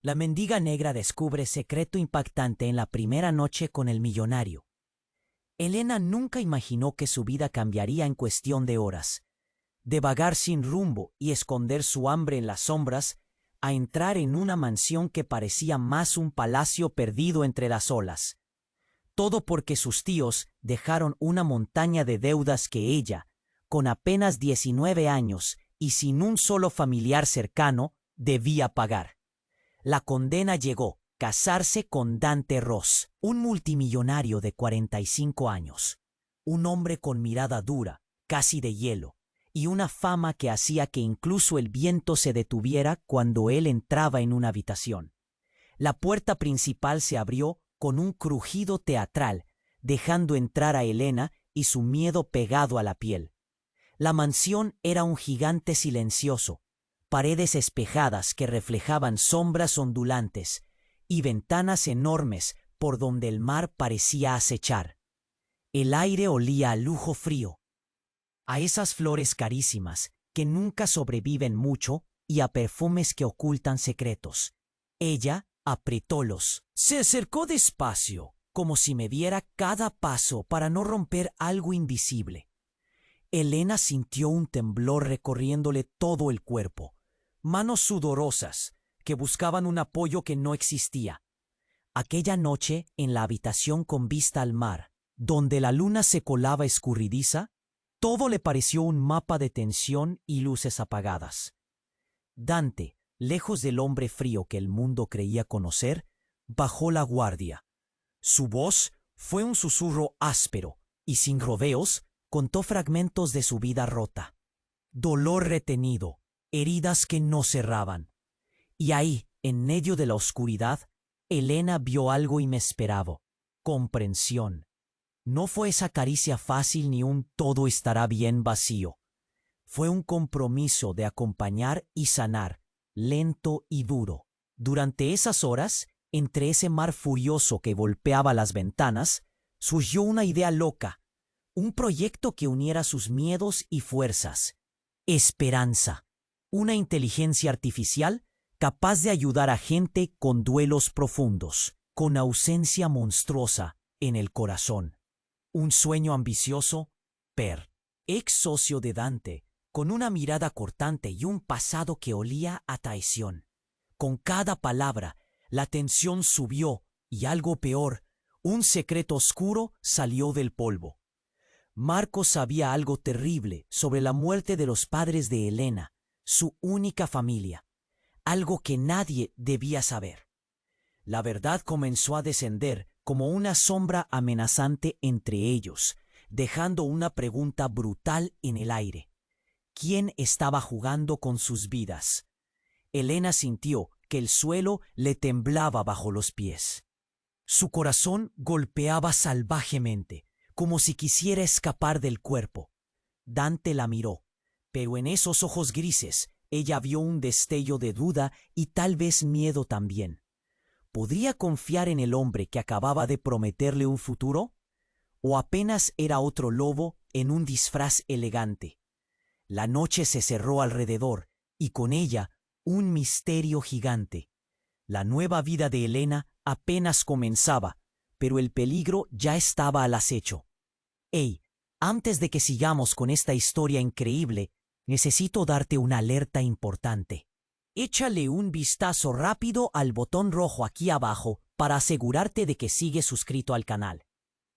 La mendiga negra descubre secreto impactante en la primera noche con el millonario. Elena nunca imaginó que su vida cambiaría en cuestión de horas. De vagar sin rumbo y esconder su hambre en las sombras, a entrar en una mansión que parecía más un palacio perdido entre las olas. Todo porque sus tíos dejaron una montaña de deudas que ella, con apenas 19 años y sin un solo familiar cercano, debía pagar. La condena llegó: casarse con Dante Ross, un multimillonario de 45 años, un hombre con mirada dura, casi de hielo, y una fama que hacía que incluso el viento se detuviera cuando él entraba en una habitación. La puerta principal se abrió con un crujido teatral, dejando entrar a Elena y su miedo pegado a la piel. La mansión era un gigante silencioso, paredes espejadas que reflejaban sombras ondulantes y ventanas enormes por donde el mar parecía acechar. El aire olía a lujo frío, a esas flores carísimas que nunca sobreviven mucho y a perfumes que ocultan secretos. Ella apretólos. Se acercó despacio, como si me viera cada paso para no romper algo invisible. Elena sintió un temblor recorriéndole todo el cuerpo, manos sudorosas que buscaban un apoyo que no existía. Aquella noche, en la habitación con vista al mar, donde la luna se colaba escurridiza, todo le pareció un mapa de tensión y luces apagadas. Dante, lejos del hombre frío que el mundo creía conocer, bajó la guardia. Su voz fue un susurro áspero y sin rodeos contó fragmentos de su vida rota. Dolor retenido, heridas que no cerraban. Y ahí, en medio de la oscuridad, Elena vio algo inesperado: comprensión. No fue esa caricia fácil ni un todo estará bien vacío. Fue un compromiso de acompañar y sanar, lento y duro. Durante esas horas, entre ese mar furioso que golpeaba las ventanas, surgió una idea loca, un proyecto que uniera sus miedos y fuerzas. Esperanza, una inteligencia artificial capaz de ayudar a gente con duelos profundos, con ausencia monstruosa en el corazón. Un sueño ambicioso, Per, ex socio de Dante, con una mirada cortante y un pasado que olía a traición. Con cada palabra, la tensión subió y algo peor, un secreto oscuro salió del polvo. Marcos sabía algo terrible sobre la muerte de los padres de Elena, su única familia, algo que nadie debía saber. La verdad comenzó a descender como una sombra amenazante entre ellos, dejando una pregunta brutal en el aire. ¿Quién estaba jugando con sus vidas? Elena sintió que el suelo le temblaba bajo los pies. Su corazón golpeaba salvajemente, como si quisiera escapar del cuerpo. Dante la miró, pero en esos ojos grises ella vio un destello de duda y tal vez miedo también. ¿Podría confiar en el hombre que acababa de prometerle un futuro? ¿O apenas era otro lobo en un disfraz elegante? La noche se cerró alrededor y con ella un misterio gigante. La nueva vida de Elena apenas comenzaba, pero el peligro ya estaba al acecho. Hey, antes de que sigamos con esta historia increíble, necesito darte una alerta importante. Échale un vistazo rápido al botón rojo aquí abajo para asegurarte de que sigues suscrito al canal.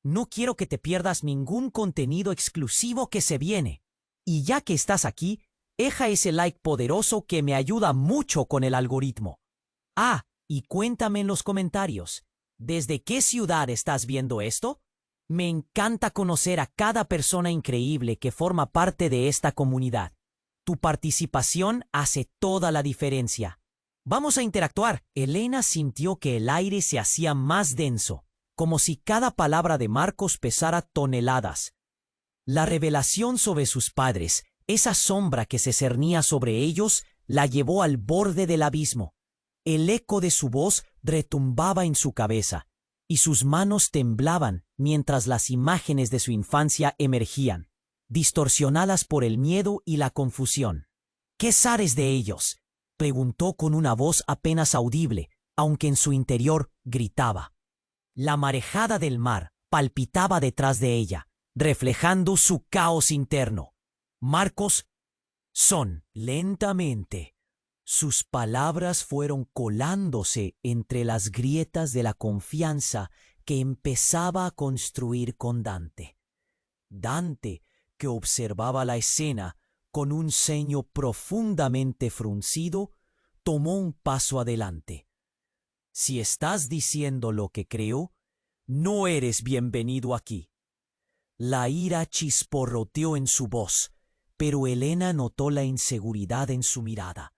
No quiero que te pierdas ningún contenido exclusivo que se viene. Y ya que estás aquí, deja ese like poderoso que me ayuda mucho con el algoritmo. Ah, y cuéntame en los comentarios, ¿desde qué ciudad estás viendo esto? Me encanta conocer a cada persona increíble que forma parte de esta comunidad. Tu participación hace toda la diferencia. Vamos a interactuar. Elena sintió que el aire se hacía más denso, como si cada palabra de Marcos pesara toneladas. La revelación sobre sus padres, esa sombra que se cernía sobre ellos, la llevó al borde del abismo. El eco de su voz retumbaba en su cabeza, y sus manos temblaban mientras las imágenes de su infancia emergían, distorsionadas por el miedo y la confusión. ¿Qué sabes de ellos? Preguntó con una voz apenas audible, aunque en su interior gritaba. La marejada del mar palpitaba detrás de ella, reflejando su caos interno. Marcos, son, lentamente. Sus palabras fueron colándose entre las grietas de la confianza que empezaba a construir con Dante. Dante, que observaba la escena con un ceño profundamente fruncido, tomó un paso adelante. Si estás diciendo lo que creo, no eres bienvenido aquí. La ira chisporroteó en su voz, pero Elena notó la inseguridad en su mirada.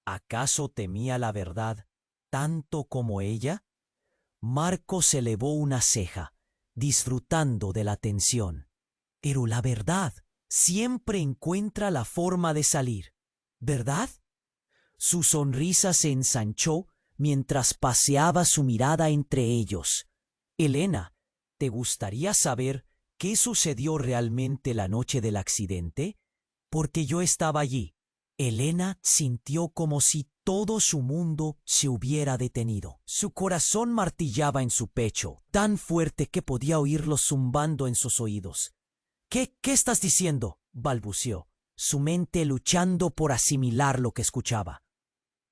¿Acaso temía la verdad tanto como ella? Marcos elevó una ceja, disfrutando de la tensión. Pero la verdad siempre encuentra la forma de salir, ¿verdad? Su sonrisa se ensanchó mientras paseaba su mirada entre ellos. Elena, ¿te gustaría saber qué sucedió realmente la noche del accidente? Porque yo estaba allí. Elena sintió como si todo su mundo se hubiera detenido. Su corazón martillaba en su pecho, tan fuerte que podía oírlo zumbando en sus oídos. ¿Qué estás diciendo?, balbuceó, su mente luchando por asimilar lo que escuchaba.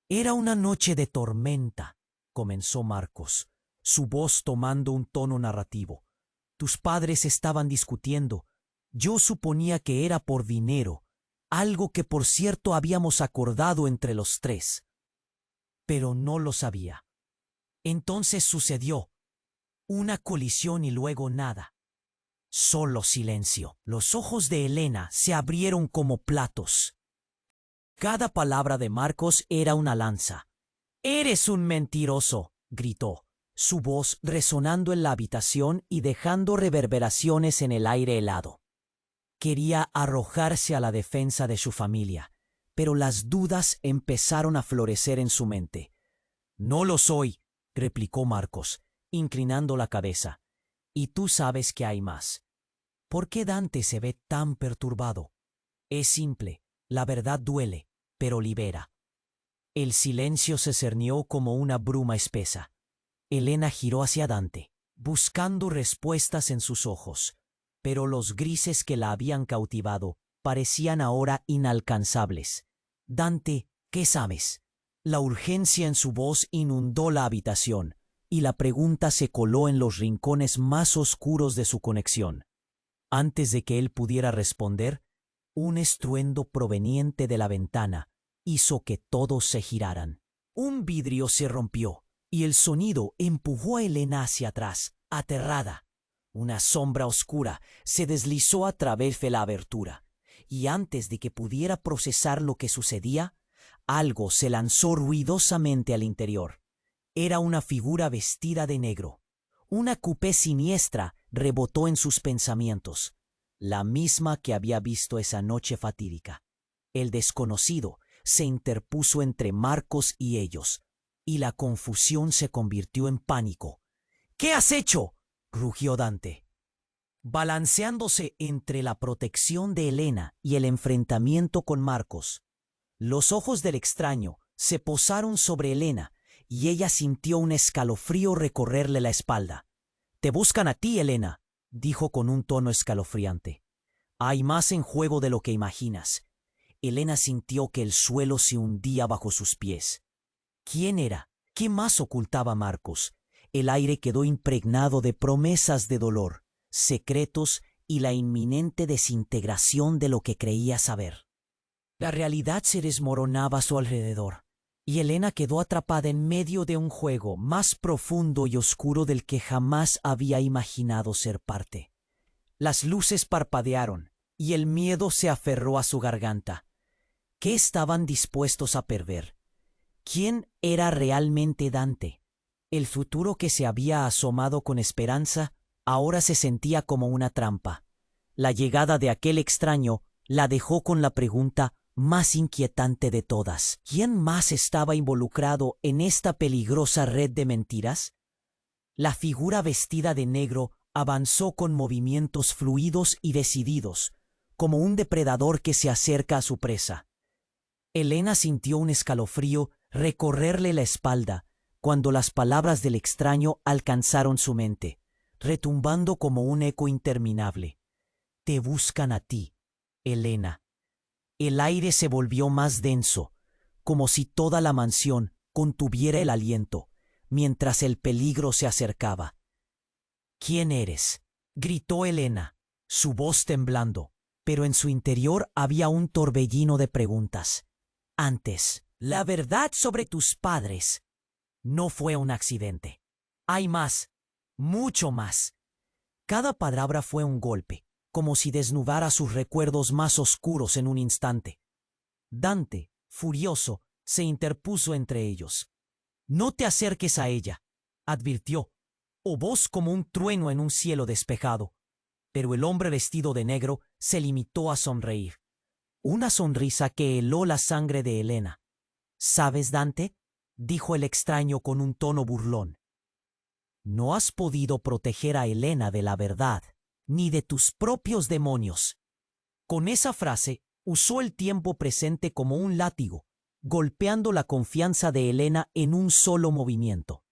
Era una noche de tormenta, comenzó Marcos, su voz tomando un tono narrativo. Tus padres estaban discutiendo. Yo suponía que era por dinero, algo que por cierto habíamos acordado entre los tres. Pero no lo sabía. Entonces sucedió una colisión y luego nada. Solo silencio. Los ojos de Elena se abrieron como platos. Cada palabra de Marcos era una lanza. «¡Eres un mentiroso!», gritó, su voz resonando en la habitación y dejando reverberaciones en el aire helado. Quería arrojarse a la defensa de su familia, pero las dudas empezaron a florecer en su mente. «No lo soy», replicó Marcos, inclinando la cabeza. «Y tú sabes que hay más». ¿Por qué Dante se ve tan perturbado? Es simple, la verdad duele, pero libera. El silencio se cernió como una bruma espesa. Elena giró hacia Dante, buscando respuestas en sus ojos, pero los grises que la habían cautivado parecían ahora inalcanzables. «Dante, ¿qué sabes?». La urgencia en su voz inundó la habitación, y la pregunta se coló en los rincones más oscuros de su conexión. Antes de que él pudiera responder, un estruendo proveniente de la ventana hizo que todos se giraran. Un vidrio se rompió, y el sonido empujó a Elena hacia atrás, aterrada. Una sombra oscura se deslizó a través de la abertura, y antes de que pudiera procesar lo que sucedía, algo se lanzó ruidosamente al interior. Era una figura vestida de negro. Una cupé siniestra rebotó en sus pensamientos, la misma que había visto esa noche fatídica. El desconocido se interpuso entre Marcos y ellos, y la confusión se convirtió en pánico. «¿Qué has hecho?», rugió Dante. Balanceándose entre la protección de Elena y el enfrentamiento con Marcos, los ojos del extraño se posaron sobre Elena y ella sintió un escalofrío recorrerle la espalda. «Te buscan a ti, Elena», dijo con un tono escalofriante. «Hay más en juego de lo que imaginas». Elena sintió que el suelo se hundía bajo sus pies. ¿Quién era? ¿Qué más ocultaba Marcos? El aire quedó impregnado de promesas de dolor, secretos y la inminente desintegración de lo que creía saber. La realidad se desmoronaba a su alrededor, y Elena quedó atrapada en medio de un juego más profundo y oscuro del que jamás había imaginado ser parte. Las luces parpadearon, y el miedo se aferró a su garganta. ¿Qué estaban dispuestos a perder? ¿Quién era realmente Dante? El futuro que se había asomado con esperanza ahora se sentía como una trampa. La llegada de aquel extraño la dejó con la pregunta más inquietante de todas. ¿Quién más estaba involucrado en esta peligrosa red de mentiras? La figura vestida de negro avanzó con movimientos fluidos y decididos, como un depredador que se acerca a su presa. Elena sintió un escalofrío recorrerle la espalda cuando las palabras del extraño alcanzaron su mente, retumbando como un eco interminable. Te buscan a ti, Elena. El aire se volvió más denso, como si toda la mansión contuviera el aliento, mientras el peligro se acercaba. ¿Quién eres?, gritó Elena, su voz temblando, pero en su interior había un torbellino de preguntas. Antes, la verdad sobre tus padres no fue un accidente. Hay más, mucho más. Cada palabra fue un golpe, como si desnudara sus recuerdos más oscuros en un instante. Dante, furioso, se interpuso entre ellos. No te acerques a ella, advirtió, o voz como un trueno en un cielo despejado. Pero el hombre vestido de negro se limitó a sonreír. Una sonrisa que heló la sangre de Elena. ¿Sabes, Dante?, dijo el extraño con un tono burlón. No has podido proteger a Elena de la verdad, ni de tus propios demonios. Con esa frase, usó el tiempo presente como un látigo, golpeando la confianza de Elena en un solo movimiento.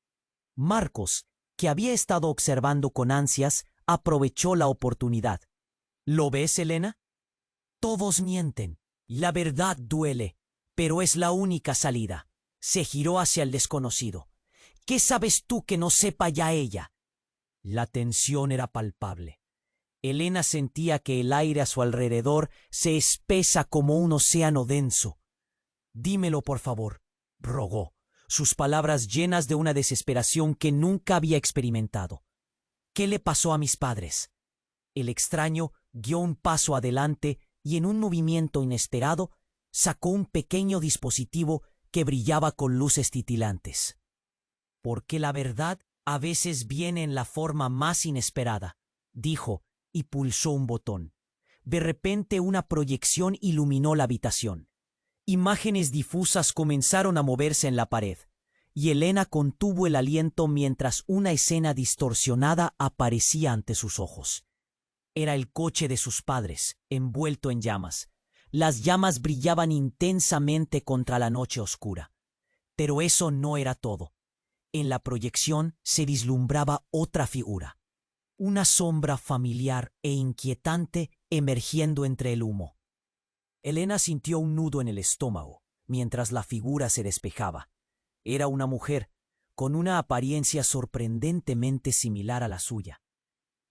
Marcos, que había estado observando con ansias, aprovechó la oportunidad. ¿Lo ves, Elena? Todos mienten. La verdad duele, pero es la única salida. Se giró hacia el desconocido. ¿Qué sabes tú que no sepa ya ella? La tensión era palpable. Elena sentía que el aire a su alrededor se espesa como un océano denso. Dímelo, por favor, rogó, sus palabras llenas de una desesperación que nunca había experimentado. ¿Qué le pasó a mis padres? El extraño dio un paso adelante y en un movimiento inesperado sacó un pequeño dispositivo que brillaba con luces titilantes. Porque la verdad a veces viene en la forma más inesperada, dijo, y pulsó un botón. De repente una proyección iluminó la habitación. Imágenes difusas comenzaron a moverse en la pared, y Elena contuvo el aliento mientras una escena distorsionada aparecía ante sus ojos. Era el coche de sus padres, envuelto en llamas. Las llamas brillaban intensamente contra la noche oscura. Pero eso no era todo. En la proyección se vislumbraba otra figura. Una sombra familiar e inquietante emergiendo entre el humo. Elena sintió un nudo en el estómago, mientras la figura se despejaba. Era una mujer, con una apariencia sorprendentemente similar a la suya.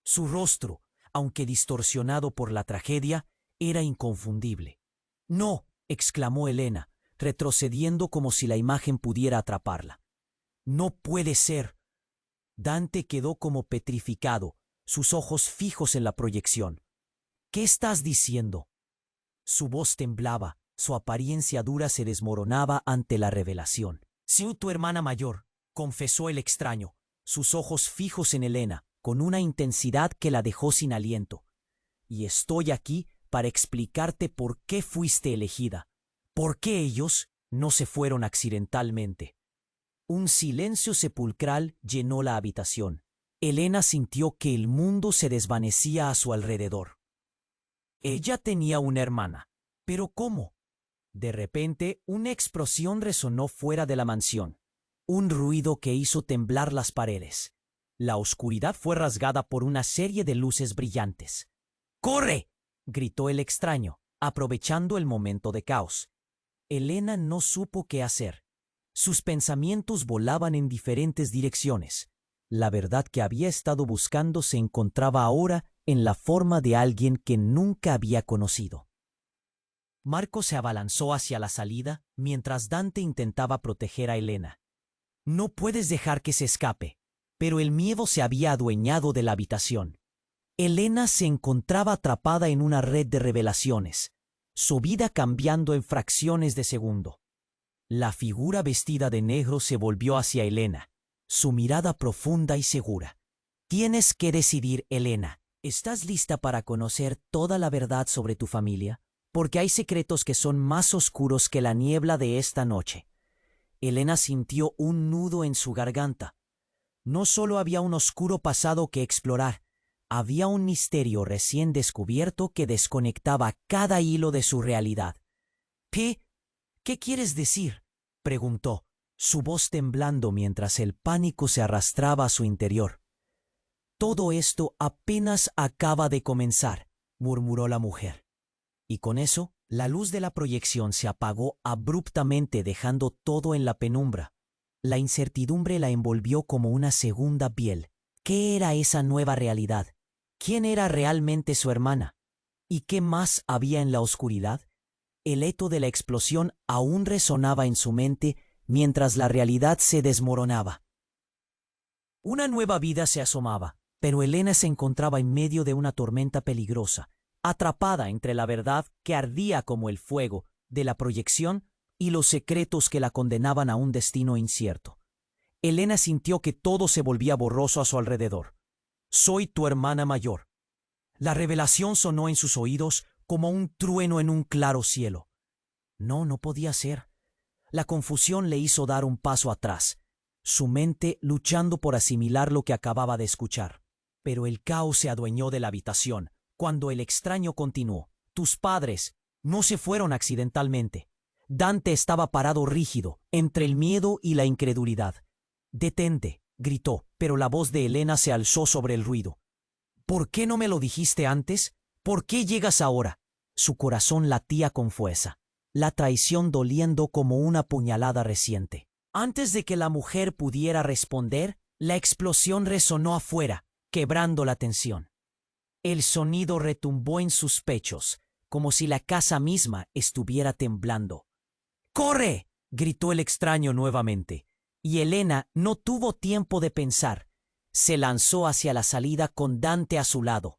Su rostro, aunque distorsionado por la tragedia, era inconfundible. «No», exclamó Elena, retrocediendo como si la imagen pudiera atraparla. «No puede ser». Dante quedó como petrificado, sus ojos fijos en la proyección. «¿Qué estás diciendo?». Su voz temblaba, su apariencia dura se desmoronaba ante la revelación. «Soy tu hermana mayor», confesó el extraño, sus ojos fijos en Elena, con una intensidad que la dejó sin aliento. «Y estoy aquí para explicarte por qué fuiste elegida, por qué ellos no se fueron accidentalmente». Un silencio sepulcral llenó la habitación. Elena sintió que el mundo se desvanecía a su alrededor. Ella tenía una hermana. ¿Pero cómo? De repente, una explosión resonó fuera de la mansión. Un ruido que hizo temblar las paredes. La oscuridad fue rasgada por una serie de luces brillantes. ¡Corre!, gritó el extraño, aprovechando el momento de caos. Elena no supo qué hacer. Sus pensamientos volaban en diferentes direcciones. La verdad que había estado buscando se encontraba ahora en la forma de alguien que nunca había conocido. Marco se abalanzó hacia la salida mientras Dante intentaba proteger a Elena. «No puedes dejar que se escape». Pero el miedo se había adueñado de la habitación. Elena se encontraba atrapada en una red de revelaciones, su vida cambiando en fracciones de segundo. La figura vestida de negro se volvió hacia Elena, su mirada profunda y segura. «Tienes que decidir, Elena. ¿Estás lista para conocer toda la verdad sobre tu familia? Porque hay secretos que son más oscuros que la niebla de esta noche». Elena sintió un nudo en su garganta. No solo había un oscuro pasado que explorar, había un misterio recién descubierto que desconectaba cada hilo de su realidad. ¿Qué quieres decir?, preguntó, su voz temblando mientras el pánico se arrastraba a su interior. Todo esto apenas acaba de comenzar, murmuró la mujer. Y con eso, la luz de la proyección se apagó abruptamente, dejando todo en la penumbra. La incertidumbre la envolvió como una segunda piel. ¿Qué era esa nueva realidad? ¿Quién era realmente su hermana? ¿Y qué más había en la oscuridad? El eco de la explosión aún resonaba en su mente mientras la realidad se desmoronaba. Una nueva vida se asomaba, pero Elena se encontraba en medio de una tormenta peligrosa, atrapada entre la verdad que ardía como el fuego de la proyección y los secretos que la condenaban a un destino incierto. Elena sintió que todo se volvía borroso a su alrededor. «Soy tu hermana mayor». La revelación sonó en sus oídos como un trueno en un claro cielo. No, no podía ser. La confusión le hizo dar un paso atrás, su mente luchando por asimilar lo que acababa de escuchar. Pero el caos se adueñó de la habitación cuando el extraño continuó. «Tus padres no se fueron accidentalmente». Dante estaba parado rígido, entre el miedo y la incredulidad. «Detente», gritó, pero la voz de Elena se alzó sobre el ruido. «¿Por qué no me lo dijiste antes? ¿Por qué llegas ahora?» Su corazón latía con fuerza, la traición doliendo como una puñalada reciente. Antes de que la mujer pudiera responder, la explosión resonó afuera, quebrando la tensión. El sonido retumbó en sus pechos, como si la casa misma estuviera temblando. «¡Corre!», gritó el extraño nuevamente, y Elena no tuvo tiempo de pensar. Se lanzó hacia la salida con Dante a su lado,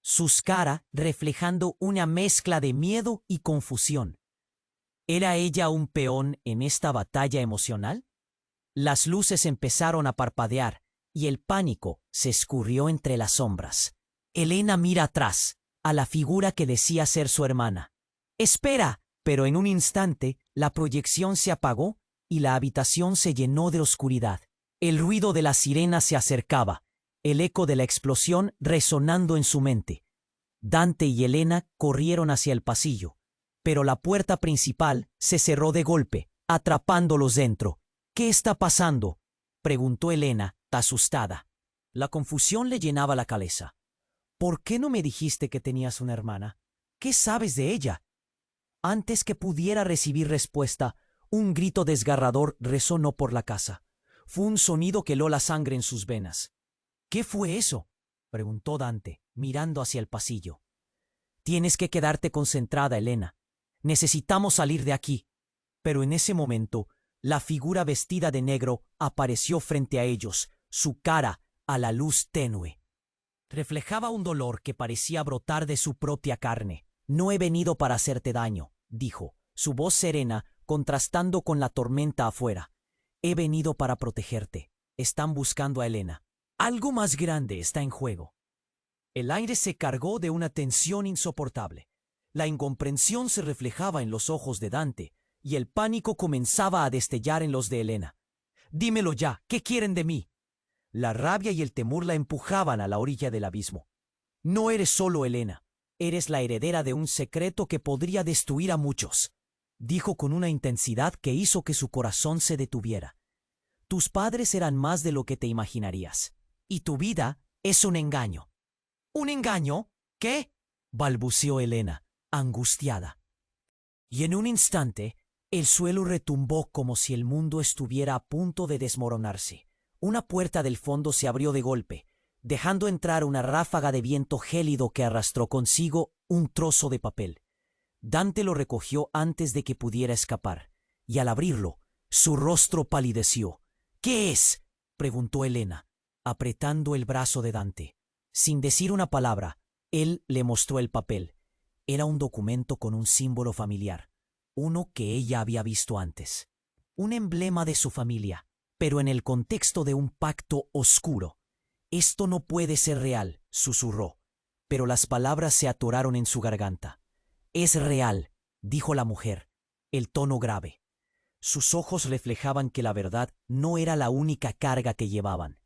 sus caras reflejando una mezcla de miedo y confusión. ¿Era ella un peón en esta batalla emocional? Las luces empezaron a parpadear y el pánico se escurrió entre las sombras. Elena mira atrás, a la figura que decía ser su hermana. «¡Espera!», pero en un instante la proyección se apagó y la habitación se llenó de oscuridad. El ruido de la sirena se acercaba, el eco de la explosión resonando en su mente. Dante y Elena corrieron hacia el pasillo, pero la puerta principal se cerró de golpe, atrapándolos dentro. «¿Qué está pasando?», preguntó Elena, asustada. La confusión le llenaba la cabeza. «¿Por qué no me dijiste que tenías una hermana? ¿Qué sabes de ella?». Antes que pudiera recibir respuesta, un grito desgarrador resonó por la casa. Fue un sonido que heló la sangre en sus venas. «¿Qué fue eso?», preguntó Dante, mirando hacia el pasillo. «Tienes que quedarte concentrada, Elena. Necesitamos salir de aquí». Pero en ese momento, la figura vestida de negro apareció frente a ellos, su cara a la luz tenue. Reflejaba un dolor que parecía brotar de su propia carne. «No he venido para hacerte daño», dijo, su voz serena contrastando con la tormenta afuera. «He venido para protegerte. Están buscando a Elena. Algo más grande está en juego». El aire se cargó de una tensión insoportable. La incomprensión se reflejaba en los ojos de Dante, y el pánico comenzaba a destellar en los de Elena. «Dímelo ya, ¿qué quieren de mí?». La rabia y el temor la empujaban a la orilla del abismo. «No eres solo Elena. Eres la heredera de un secreto que podría destruir a muchos», dijo con una intensidad que hizo que su corazón se detuviera. «Tus padres eran más de lo que te imaginarías, y tu vida es un engaño». «¿Un engaño? ¿Qué?», balbuceó Elena, angustiada. Y en un instante, el suelo retumbó como si el mundo estuviera a punto de desmoronarse. Una puerta del fondo se abrió de golpe, dejando entrar una ráfaga de viento gélido que arrastró consigo un trozo de papel. Dante lo recogió antes de que pudiera escapar, y al abrirlo, su rostro palideció. «¿Qué es?», preguntó Elena, apretando el brazo de Dante. Sin decir una palabra, él le mostró el papel. Era un documento con un símbolo familiar, uno que ella había visto antes. Un emblema de su familia, pero en el contexto de un pacto oscuro. «Esto no puede ser real», susurró, pero las palabras se atoraron en su garganta. «Es real», dijo la mujer, el tono grave. Sus ojos reflejaban que la verdad no era la única carga que llevaban.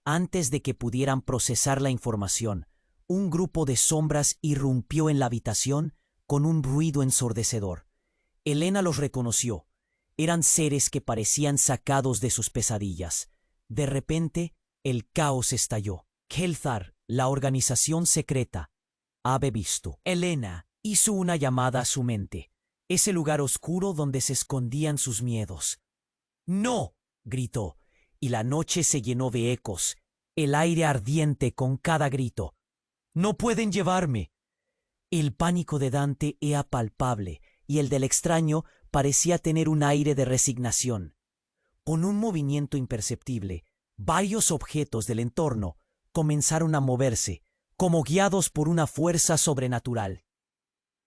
Antes de que pudieran procesar la información, un grupo de sombras irrumpió en la habitación con un ruido ensordecedor. Elena los reconoció. Eran seres que parecían sacados de sus pesadillas. De repente, el caos estalló. Kelthar, la organización secreta, había visto. Elena hizo una llamada a su mente, ese lugar oscuro donde se escondían sus miedos. ¡No!, gritó, y la noche se llenó de ecos, el aire ardiente con cada grito. ¡No pueden llevarme! El pánico de Dante era palpable, y el del extraño parecía tener un aire de resignación. Con un movimiento imperceptible, varios objetos del entorno comenzaron a moverse, como guiados por una fuerza sobrenatural.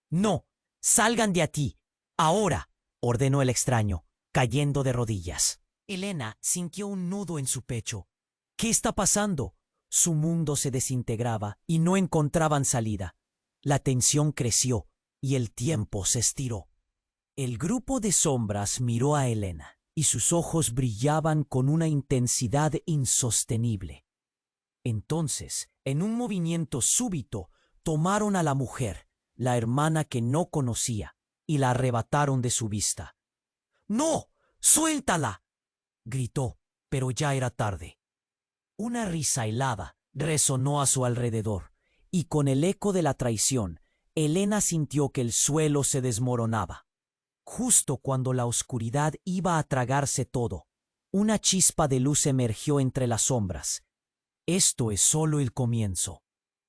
«¡No! ¡Salgan de aquí! ¡Ahora!», ordenó el extraño, cayendo de rodillas. Elena sintió un nudo en su pecho. ¿Qué está pasando? Su mundo se desintegraba y no encontraban salida. La tensión creció y el tiempo se estiró. El grupo de sombras miró a Elena y sus ojos brillaban con una intensidad insostenible. Entonces, en un movimiento súbito, tomaron a la mujer, la hermana que no conocía, y la arrebataron de su vista. «¡No! ¡Suéltala!», gritó, pero ya era tarde. Una risa helada resonó a su alrededor, y con el eco de la traición, Elena sintió que el suelo se desmoronaba. Justo cuando la oscuridad iba a tragarse todo, una chispa de luz emergió entre las sombras. «Esto es solo el comienzo»,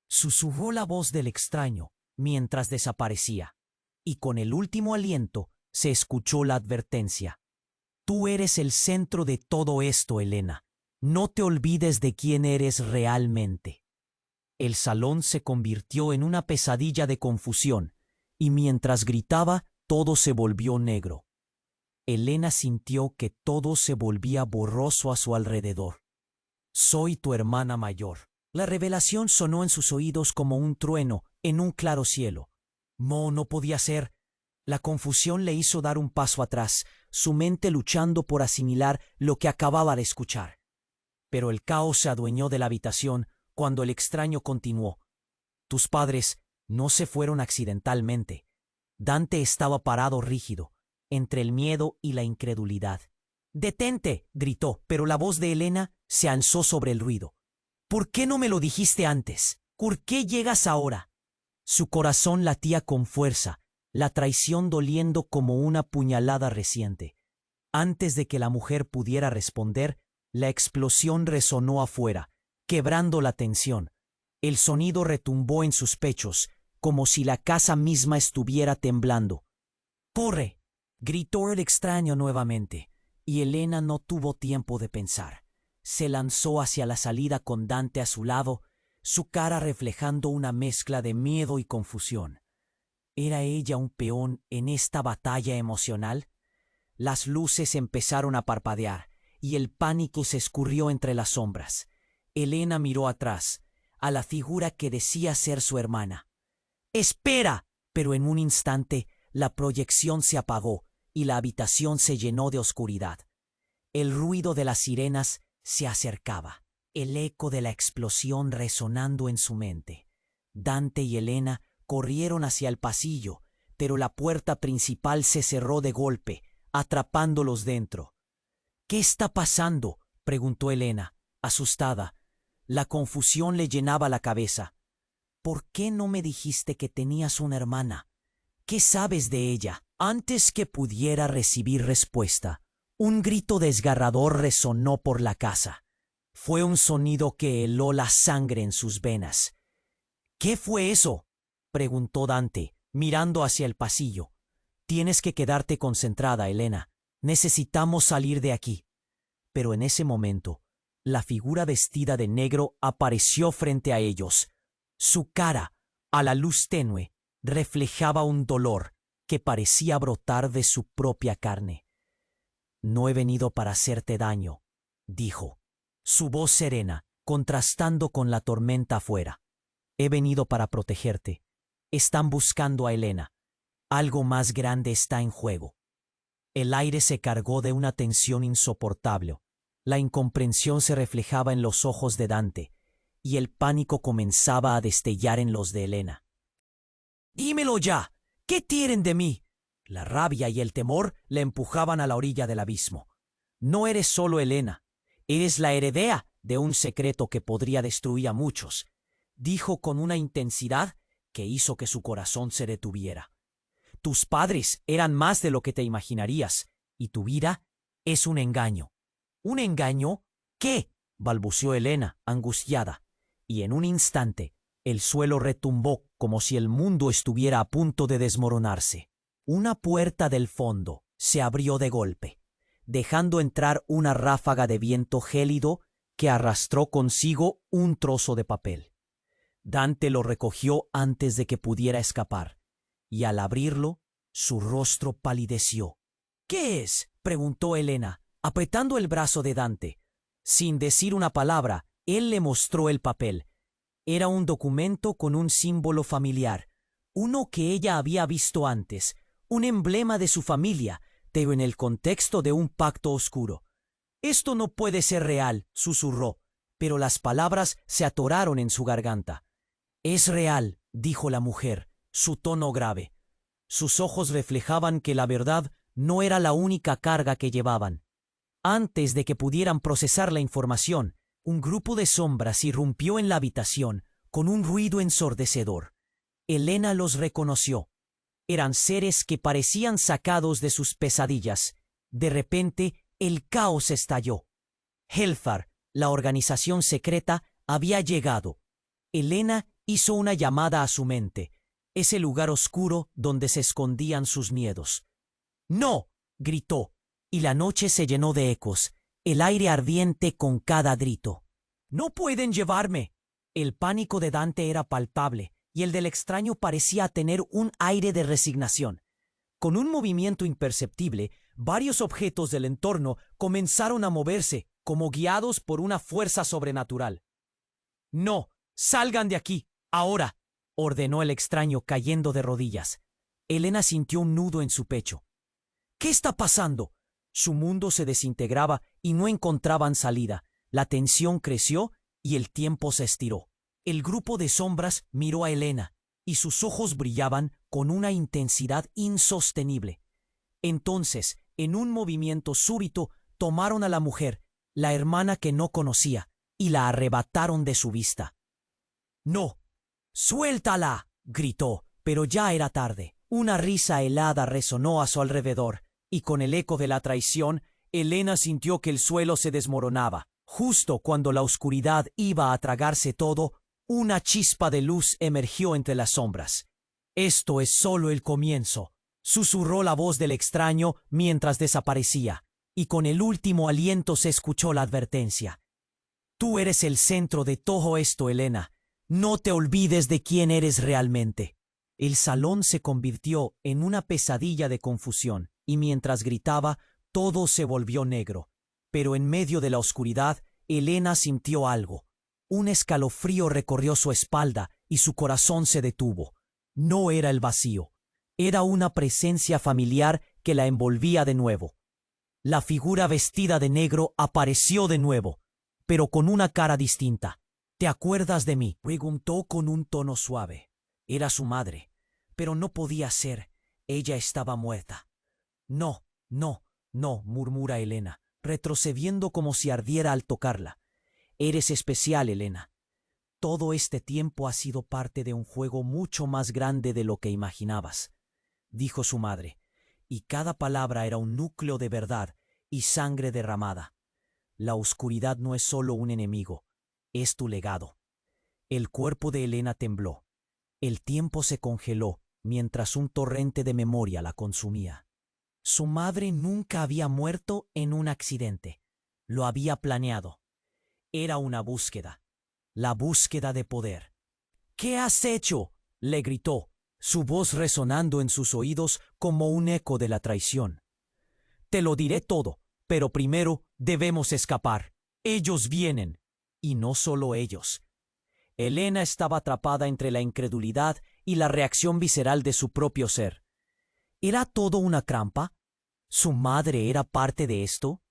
susurró la voz del extraño mientras desaparecía, y con el último aliento se escuchó la advertencia. «Tú eres el centro de todo esto, Elena. No te olvides de quién eres realmente». El salón se convirtió en una pesadilla de confusión, y mientras gritaba, todo se volvió negro. Elena sintió que todo se volvía borroso a su alrededor. «Soy tu hermana mayor». La revelación sonó en sus oídos como un trueno en un claro cielo. No podía ser. La confusión le hizo dar un paso atrás, su mente luchando por asimilar lo que acababa de escuchar. Pero el caos se adueñó de la habitación cuando el extraño continuó. «Tus padres no se fueron accidentalmente». Dante estaba parado rígido, entre el miedo y la incredulidad. «¡Detente!», gritó, pero la voz de Elena se alzó sobre el ruido. «¿Por qué no me lo dijiste antes? ¿Por qué llegas ahora?». Su corazón latía con fuerza, la traición doliendo como una puñalada reciente. Antes de que la mujer pudiera responder, la explosión resonó afuera, quebrando la tensión. El sonido retumbó en sus pechos, como si la casa misma estuviera temblando. «¡Corre!», gritó el extraño nuevamente, y Elena no tuvo tiempo de pensar. Se lanzó hacia la salida con Dante a su lado, su cara reflejando una mezcla de miedo y confusión. ¿Era ella un peón en esta batalla emocional? Las luces empezaron a parpadear, y el pánico se escurrió entre las sombras. Elena miró atrás, a la figura que decía ser su hermana. «¡Espera!», pero en un instante la proyección se apagó y la habitación se llenó de oscuridad. El ruido de las sirenas se acercaba, el eco de la explosión resonando en su mente. Dante y Elena corrieron hacia el pasillo, pero la puerta principal se cerró de golpe, atrapándolos dentro. «¿Qué está pasando?», preguntó Elena, asustada. La confusión le llenaba la cabeza. «¿Por qué no me dijiste que tenías una hermana? ¿Qué sabes de ella?». Antes que pudiera recibir respuesta, un grito desgarrador resonó por la casa. Fue un sonido que heló la sangre en sus venas. «¿Qué fue eso?», preguntó Dante, mirando hacia el pasillo. «Tienes que quedarte concentrada, Elena. Necesitamos salir de aquí». Pero en ese momento, la figura vestida de negro apareció frente a ellos. Su cara, a la luz tenue, reflejaba un dolor que parecía brotar de su propia carne. «No he venido para hacerte daño», dijo, su voz serena, contrastando con la tormenta afuera. «He venido para protegerte. Están buscando a Elena. Algo más grande está en juego». El aire se cargó de una tensión insoportable. La incomprensión se reflejaba en los ojos de Dante, y el pánico comenzaba a destellar en los de Elena. «¡Dímelo ya! ¿Qué quieren de mí?», La rabia y el temor la empujaban a la orilla del abismo. No eres solo Elena, eres la heredera de un secreto que podría destruir a muchos, dijo con una intensidad que hizo que su corazón se detuviera. Tus padres eran más de lo que te imaginarías, y tu vida es un engaño. ¿Un engaño? ¿Qué? Balbuceó Elena, angustiada, y en un instante el suelo retumbó como si el mundo estuviera a punto de desmoronarse. Una puerta del fondo se abrió de golpe, dejando entrar una ráfaga de viento gélido que arrastró consigo un trozo de papel. Dante lo recogió antes de que pudiera escapar, y al abrirlo, su rostro palideció. ¿Qué es? Preguntó Elena, apretando el brazo de Dante. Sin decir una palabra, él le mostró el papel. Era un documento con un símbolo familiar, uno que ella había visto antes, un emblema de su familia, pero en el contexto de un pacto oscuro. Esto no puede ser real, susurró, pero las palabras se atoraron en su garganta. Es real, dijo la mujer, su tono grave. Sus ojos reflejaban que la verdad no era la única carga que llevaban. Antes de que pudieran procesar la información, un grupo de sombras irrumpió en la habitación con un ruido ensordecedor. Elena los reconoció. Eran seres que parecían sacados de sus pesadillas. De repente, el caos estalló. Helfar, la organización secreta, había llegado. Elena hizo una llamada a su mente, ese lugar oscuro donde se escondían sus miedos. ¡No! Gritó, y la noche se llenó de ecos, el aire ardiente con cada grito. ¡No pueden llevarme! El pánico de Dante era palpable, y el del extraño parecía tener un aire de resignación. Con un movimiento imperceptible, varios objetos del entorno comenzaron a moverse, como guiados por una fuerza sobrenatural. ¡No! ¡Salgan de aquí! ¡Ahora!, ordenó el extraño cayendo de rodillas. Elena sintió un nudo en su pecho. ¿Qué está pasando? Su mundo se desintegraba y no encontraban salida. La tensión creció y el tiempo se estiró. El grupo de sombras miró a Elena y sus ojos brillaban con una intensidad insostenible. Entonces, en un movimiento súbito, tomaron a la mujer, la hermana que no conocía, y la arrebataron de su vista. ¡No! ¡Suéltala!, gritó, pero ya era tarde. Una risa helada resonó a su alrededor, y con el eco de la traición, Elena sintió que el suelo se desmoronaba. Justo cuando la oscuridad iba a tragarse todo, una chispa de luz emergió entre las sombras. «Esto es solo el comienzo», susurró la voz del extraño mientras desaparecía, y con el último aliento se escuchó la advertencia. «Tú eres el centro de todo esto, Elena. No te olvides de quién eres realmente». El salón se convirtió en una pesadilla de confusión, y mientras gritaba, todo se volvió negro. Pero en medio de la oscuridad, Elena sintió algo. Un escalofrío recorrió su espalda y su corazón se detuvo. No era el vacío. Era una presencia familiar que la envolvía de nuevo. La figura vestida de negro apareció de nuevo, pero con una cara distinta. «¿Te acuerdas de mí?», preguntó con un tono suave. Era su madre, pero no podía ser. Ella estaba muerta. «No, no, no», murmura Elena, retrocediendo como si ardiera al tocarla. «Eres especial, Elena. Todo este tiempo has sido parte de un juego mucho más grande de lo que imaginabas», dijo su madre, y cada palabra era un núcleo de verdad y sangre derramada. «La oscuridad no es solo un enemigo, es tu legado». El cuerpo de Elena tembló. El tiempo se congeló mientras un torrente de memoria la consumía. Su madre nunca había muerto en un accidente. Lo había planeado. Era una búsqueda. La búsqueda de poder. «¿Qué has hecho?», le gritó, su voz resonando en sus oídos como un eco de la traición. «Te lo diré todo, pero primero debemos escapar. Ellos vienen». Y no solo ellos. Elena estaba atrapada entre la incredulidad y la reacción visceral de su propio ser. ¿Era todo una trampa? ¿Su madre era parte de esto?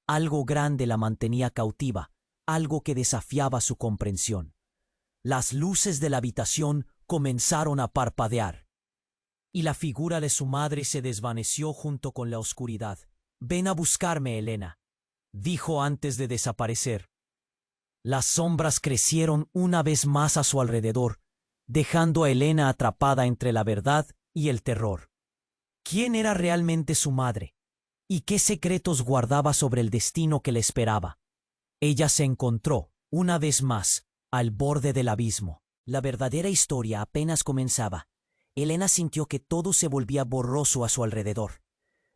Algo grande la mantenía cautiva, algo que desafiaba su comprensión. Las luces de la habitación comenzaron a parpadear. y la figura de su madre se desvaneció junto con la oscuridad. «Ven a buscarme, Elena», dijo antes de desaparecer. Las sombras crecieron una vez más a su alrededor, dejando a Elena atrapada entre la verdad y el terror. ¿Quién era realmente su madre? ¿Y qué secretos guardaba sobre el destino que le esperaba? Ella se encontró, una vez más, al borde del abismo. La verdadera historia apenas comenzaba. Elena sintió que todo se volvía borroso a su alrededor.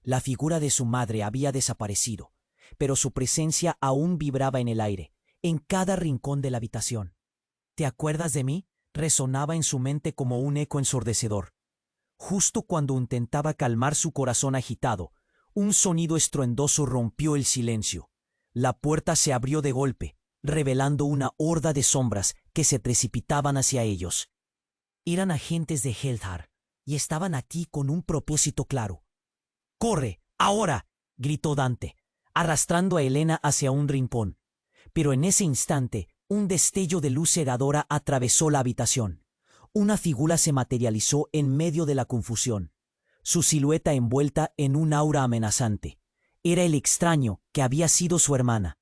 La figura de su madre había desaparecido, pero su presencia aún vibraba en el aire, en cada rincón de la habitación. «¿Te acuerdas de mí?», resonaba en su mente como un eco ensordecedor. Justo cuando intentaba calmar su corazón agitado, un sonido estruendoso rompió el silencio. La puerta se abrió de golpe, revelando una horda de sombras que se precipitaban hacia ellos. Eran agentes de Heldar, y estaban aquí con un propósito claro. «¡Corre, ahora!», gritó Dante, arrastrando a Elena hacia un rincón. Pero en ese instante, un destello de luz cegadora atravesó la habitación. Una figura se materializó en medio de la confusión, su silueta envuelta en un aura amenazante. Era el extraño que había sido su hermana.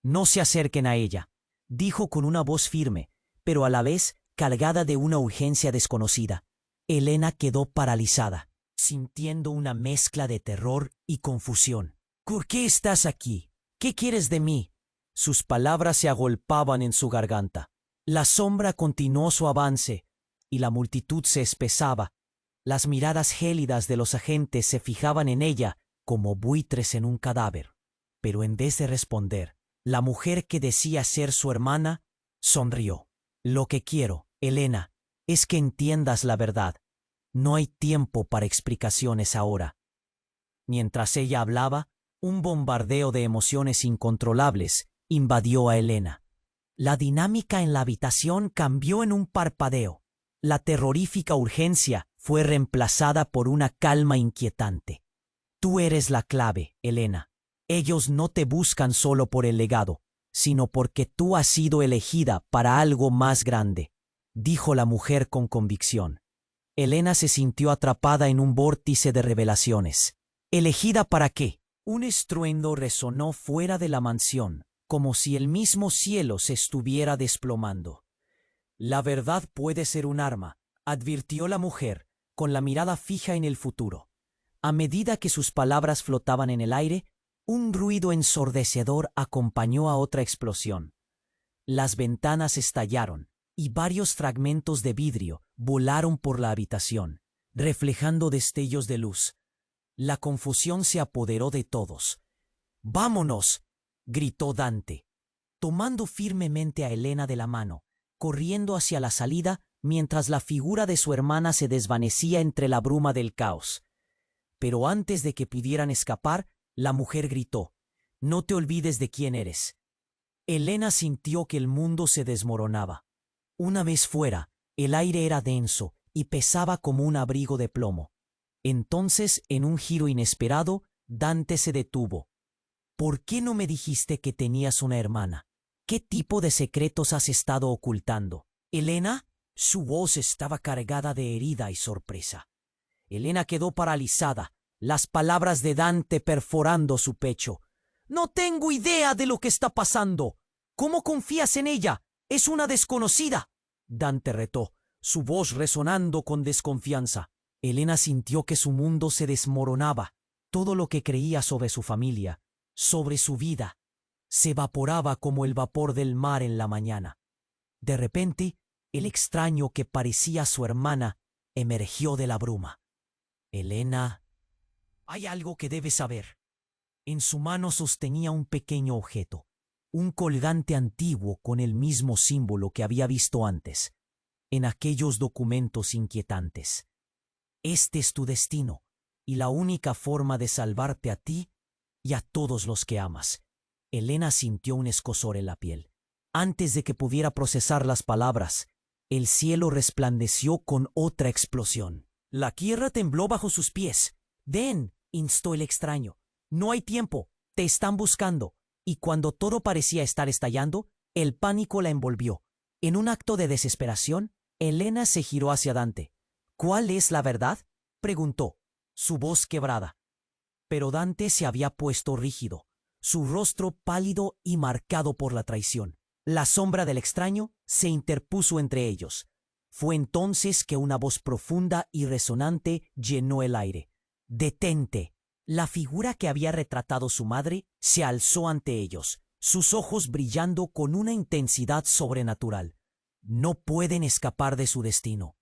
«No se acerquen a ella», dijo con una voz firme, pero a la vez cargada de una urgencia desconocida. Elena quedó paralizada, sintiendo una mezcla de terror y confusión. «¿Por qué estás aquí? ¿Qué quieres de mí?». Sus palabras se agolpaban en su garganta. La sombra continuó su avance, y la multitud se espesaba. Las miradas gélidas de los agentes se fijaban en ella como buitres en un cadáver. Pero en vez de responder, la mujer que decía ser su hermana sonrió. «Lo que quiero, Elena, es que entiendas la verdad. No hay tiempo para explicaciones ahora». Mientras ella hablaba, un bombardeo de emociones incontrolables invadió a Elena. La dinámica en la habitación cambió en un parpadeo. La terrorífica urgencia fue reemplazada por una calma inquietante. «Tú eres la clave, Elena. Ellos no te buscan solo por el legado, sino porque tú has sido elegida para algo más grande», dijo la mujer con convicción. Elena se sintió atrapada en un vórtice de revelaciones. ¿Elegida para qué? Un estruendo resonó fuera de la mansión, como si el mismo cielo se estuviera desplomando. «La verdad puede ser un arma», advirtió la mujer, con la mirada fija en el futuro. A medida que sus palabras flotaban en el aire, un ruido ensordecedor acompañó a otra explosión. Las ventanas estallaron, y varios fragmentos de vidrio volaron por la habitación, reflejando destellos de luz. La confusión se apoderó de todos. «¡Vámonos!», gritó Dante, tomando firmemente a Elena de la mano, corriendo hacia la salida mientras la figura de su hermana se desvanecía entre la bruma del caos. Pero antes de que pudieran escapar, la mujer gritó: «No te olvides de quién eres». Elena sintió que el mundo se desmoronaba. Una vez fuera, el aire era denso y pesaba como un abrigo de plomo. Entonces, en un giro inesperado, Dante se detuvo. «¿Por qué no me dijiste que tenías una hermana? ¿Qué tipo de secretos has estado ocultando?». «¿Elena?». Su voz estaba cargada de herida y sorpresa. Elena quedó paralizada, las palabras de Dante perforando su pecho. «No tengo idea de lo que está pasando. ¿Cómo confías en ella? Es una desconocida». Dante retó, su voz resonando con desconfianza. Elena sintió que su mundo se desmoronaba. Todo lo que creía sobre su familia, sobre su vida, se evaporaba como el vapor del mar en la mañana. De repente, el extraño que parecía su hermana emergió de la bruma. «Elena, hay algo que debes saber». En su mano sostenía un pequeño objeto, un colgante antiguo con el mismo símbolo que había visto antes, en aquellos documentos inquietantes. «Este es tu destino, y la única forma de salvarte a ti y a todos los que amas». Elena sintió un escozor en la piel. Antes de que pudiera procesar las palabras, el cielo resplandeció con otra explosión. La tierra tembló bajo sus pies. «Ven», instó el extraño. «No hay tiempo. Te están buscando». Y cuando todo parecía estar estallando, el pánico la envolvió. En un acto de desesperación, Elena se giró hacia Dante. «¿Cuál es la verdad?». preguntó, su voz quebrada. Pero Dante se había puesto rígido, su rostro pálido y marcado por la traición. La sombra del extraño se interpuso entre ellos. Fue entonces que una voz profunda y resonante llenó el aire. «¡Detente!». La figura que había retratado su madre se alzó ante ellos, sus ojos brillando con una intensidad sobrenatural. No pueden escapar de su destino.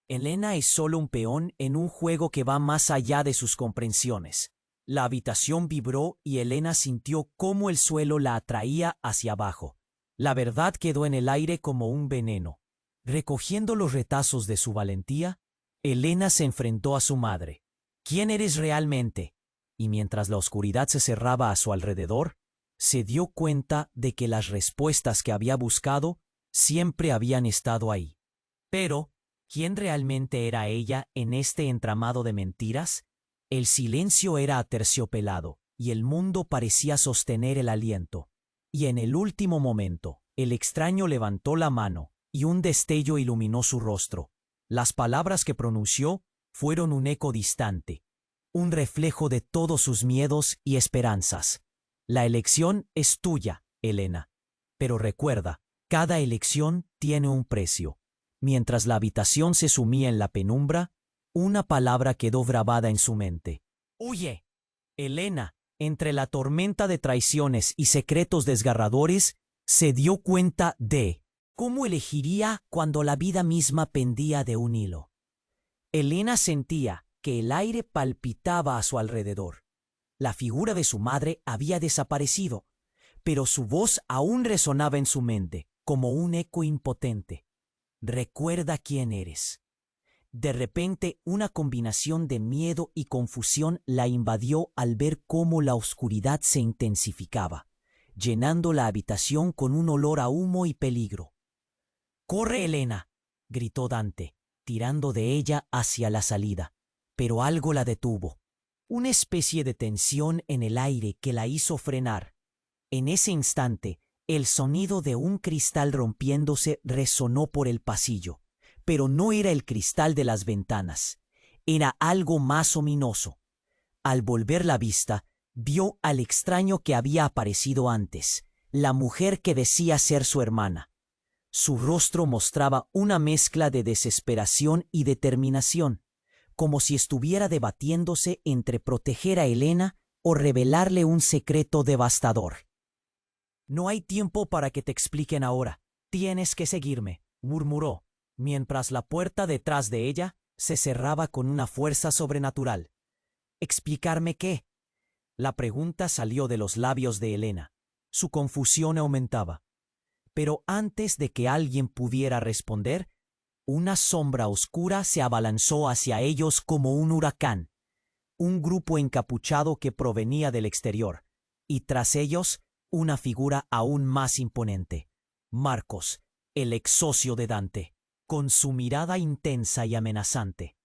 Elena es solo un peón en un juego que va más allá de sus comprensiones. La habitación vibró y Elena sintió cómo el suelo la atraía hacia abajo. La verdad quedó en el aire como un veneno. Recogiendo los retazos de su valentía, Elena se enfrentó a su madre. «¿Quién eres realmente?». Y mientras la oscuridad se cerraba a su alrededor, se dio cuenta de que las respuestas que había buscado siempre habían estado ahí. Pero, ¿quién realmente era ella en este entramado de mentiras? El silencio era aterciopelado y el mundo parecía sostener el aliento. Y en el último momento, el extraño levantó la mano y un destello iluminó su rostro. Las palabras que pronunció fueron un eco distante, un reflejo de todos sus miedos y esperanzas. «La elección es tuya, Elena. Pero recuerda, cada elección tiene un precio». Mientras la habitación se sumía en la penumbra, una palabra quedó grabada en su mente. «¡Huye!». Elena, entre la tormenta de traiciones y secretos desgarradores, se dio cuenta de cómo elegiría cuando la vida misma pendía de un hilo. Elena sentía que el aire palpitaba a su alrededor. La figura de su madre había desaparecido, pero su voz aún resonaba en su mente, como un eco impotente. «Recuerda quién eres». De repente, una combinación de miedo y confusión la invadió al ver cómo la oscuridad se intensificaba, llenando la habitación con un olor a humo y peligro. «¡Corre, Elena!», gritó Dante, tirando de ella hacia la salida. Pero algo la detuvo. Una especie de tensión en el aire que la hizo frenar. En ese instante, el sonido de un cristal rompiéndose resonó por el pasillo. Pero no era el cristal de las ventanas. Era algo más ominoso. Al volver la vista, vio al extraño que había aparecido antes, la mujer que decía ser su hermana. Su rostro mostraba una mezcla de desesperación y determinación, como si estuviera debatiéndose entre proteger a Elena o revelarle un secreto devastador. «No hay tiempo para que te expliquen ahora. Tienes que seguirme», murmuró, mientras la puerta detrás de ella se cerraba con una fuerza sobrenatural. «¿Explicarme qué?». La pregunta salió de los labios de Elena. Su confusión aumentaba. Pero antes de que alguien pudiera responder, una sombra oscura se abalanzó hacia ellos como un huracán. Un grupo encapuchado que provenía del exterior, y tras ellos, una figura aún más imponente. Marcos, el ex socio de Dante, con su mirada intensa y amenazante.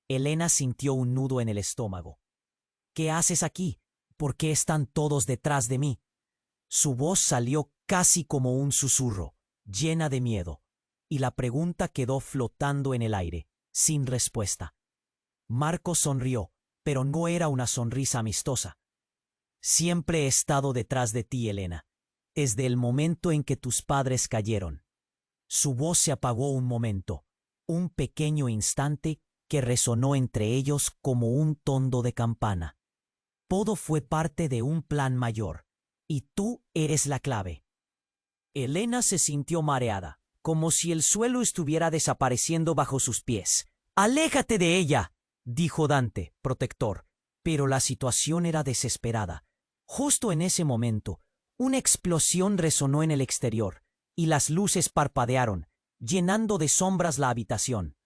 Elena sintió un nudo en el estómago. «¿Qué haces aquí? ¿Por qué están todos detrás de mí?». Su voz salió casi como un susurro, llena de miedo, y la pregunta quedó flotando en el aire, sin respuesta. Marcos sonrió, pero no era una sonrisa amistosa. «Siempre he estado detrás de ti, Elena, desde el momento en que tus padres cayeron». Su voz se apagó un momento, un pequeño instante que resonó entre ellos como un tondo de campana. «Todo fue parte de un plan mayor, y tú eres la clave». Elena se sintió mareada, como si el suelo estuviera desapareciendo bajo sus pies. «¡Aléjate de ella!», dijo Dante, protector, pero la situación era desesperada. Justo en ese momento, una explosión resonó en el exterior, y las luces parpadearon, llenando de sombras la habitación.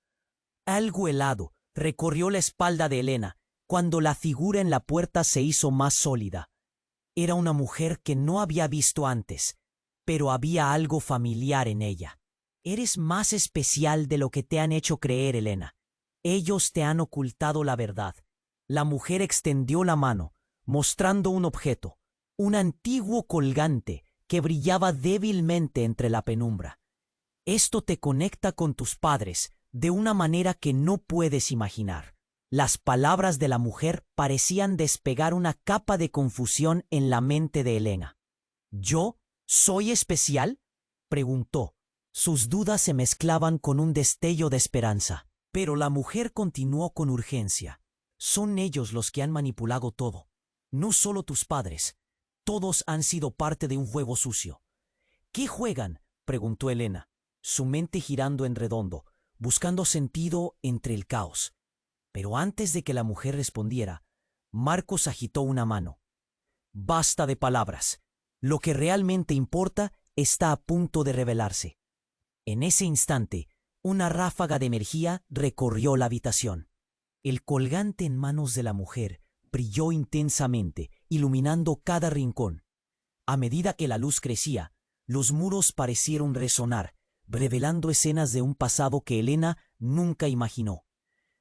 Algo helado recorrió la espalda de Elena cuando la figura en la puerta se hizo más sólida. Era una mujer que no había visto antes, pero había algo familiar en ella. «Eres más especial de lo que te han hecho creer, Elena. Ellos te han ocultado la verdad». La mujer extendió la mano, mostrando un objeto, un antiguo colgante que brillaba débilmente entre la penumbra. «Esto te conecta con tus padres de una manera que no puedes imaginar». Las palabras de la mujer parecían despegar una capa de confusión en la mente de Elena. ¿Yo soy especial?, preguntó. Sus dudas se mezclaban con un destello de esperanza. Pero la mujer continuó con urgencia. Son ellos los que han manipulado todo. No solo tus padres. Todos han sido parte de un juego sucio. ¿Qué juegan?, preguntó Elena, su mente girando en redondo, buscando sentido entre el caos. Pero antes de que la mujer respondiera, Marcos agitó una mano. Basta de palabras. Lo que realmente importa está a punto de revelarse. En ese instante, una ráfaga de energía recorrió la habitación. El colgante en manos de la mujer brilló intensamente, iluminando cada rincón. A medida que la luz crecía, los muros parecieron resonar, revelando escenas de un pasado que Elena nunca imaginó.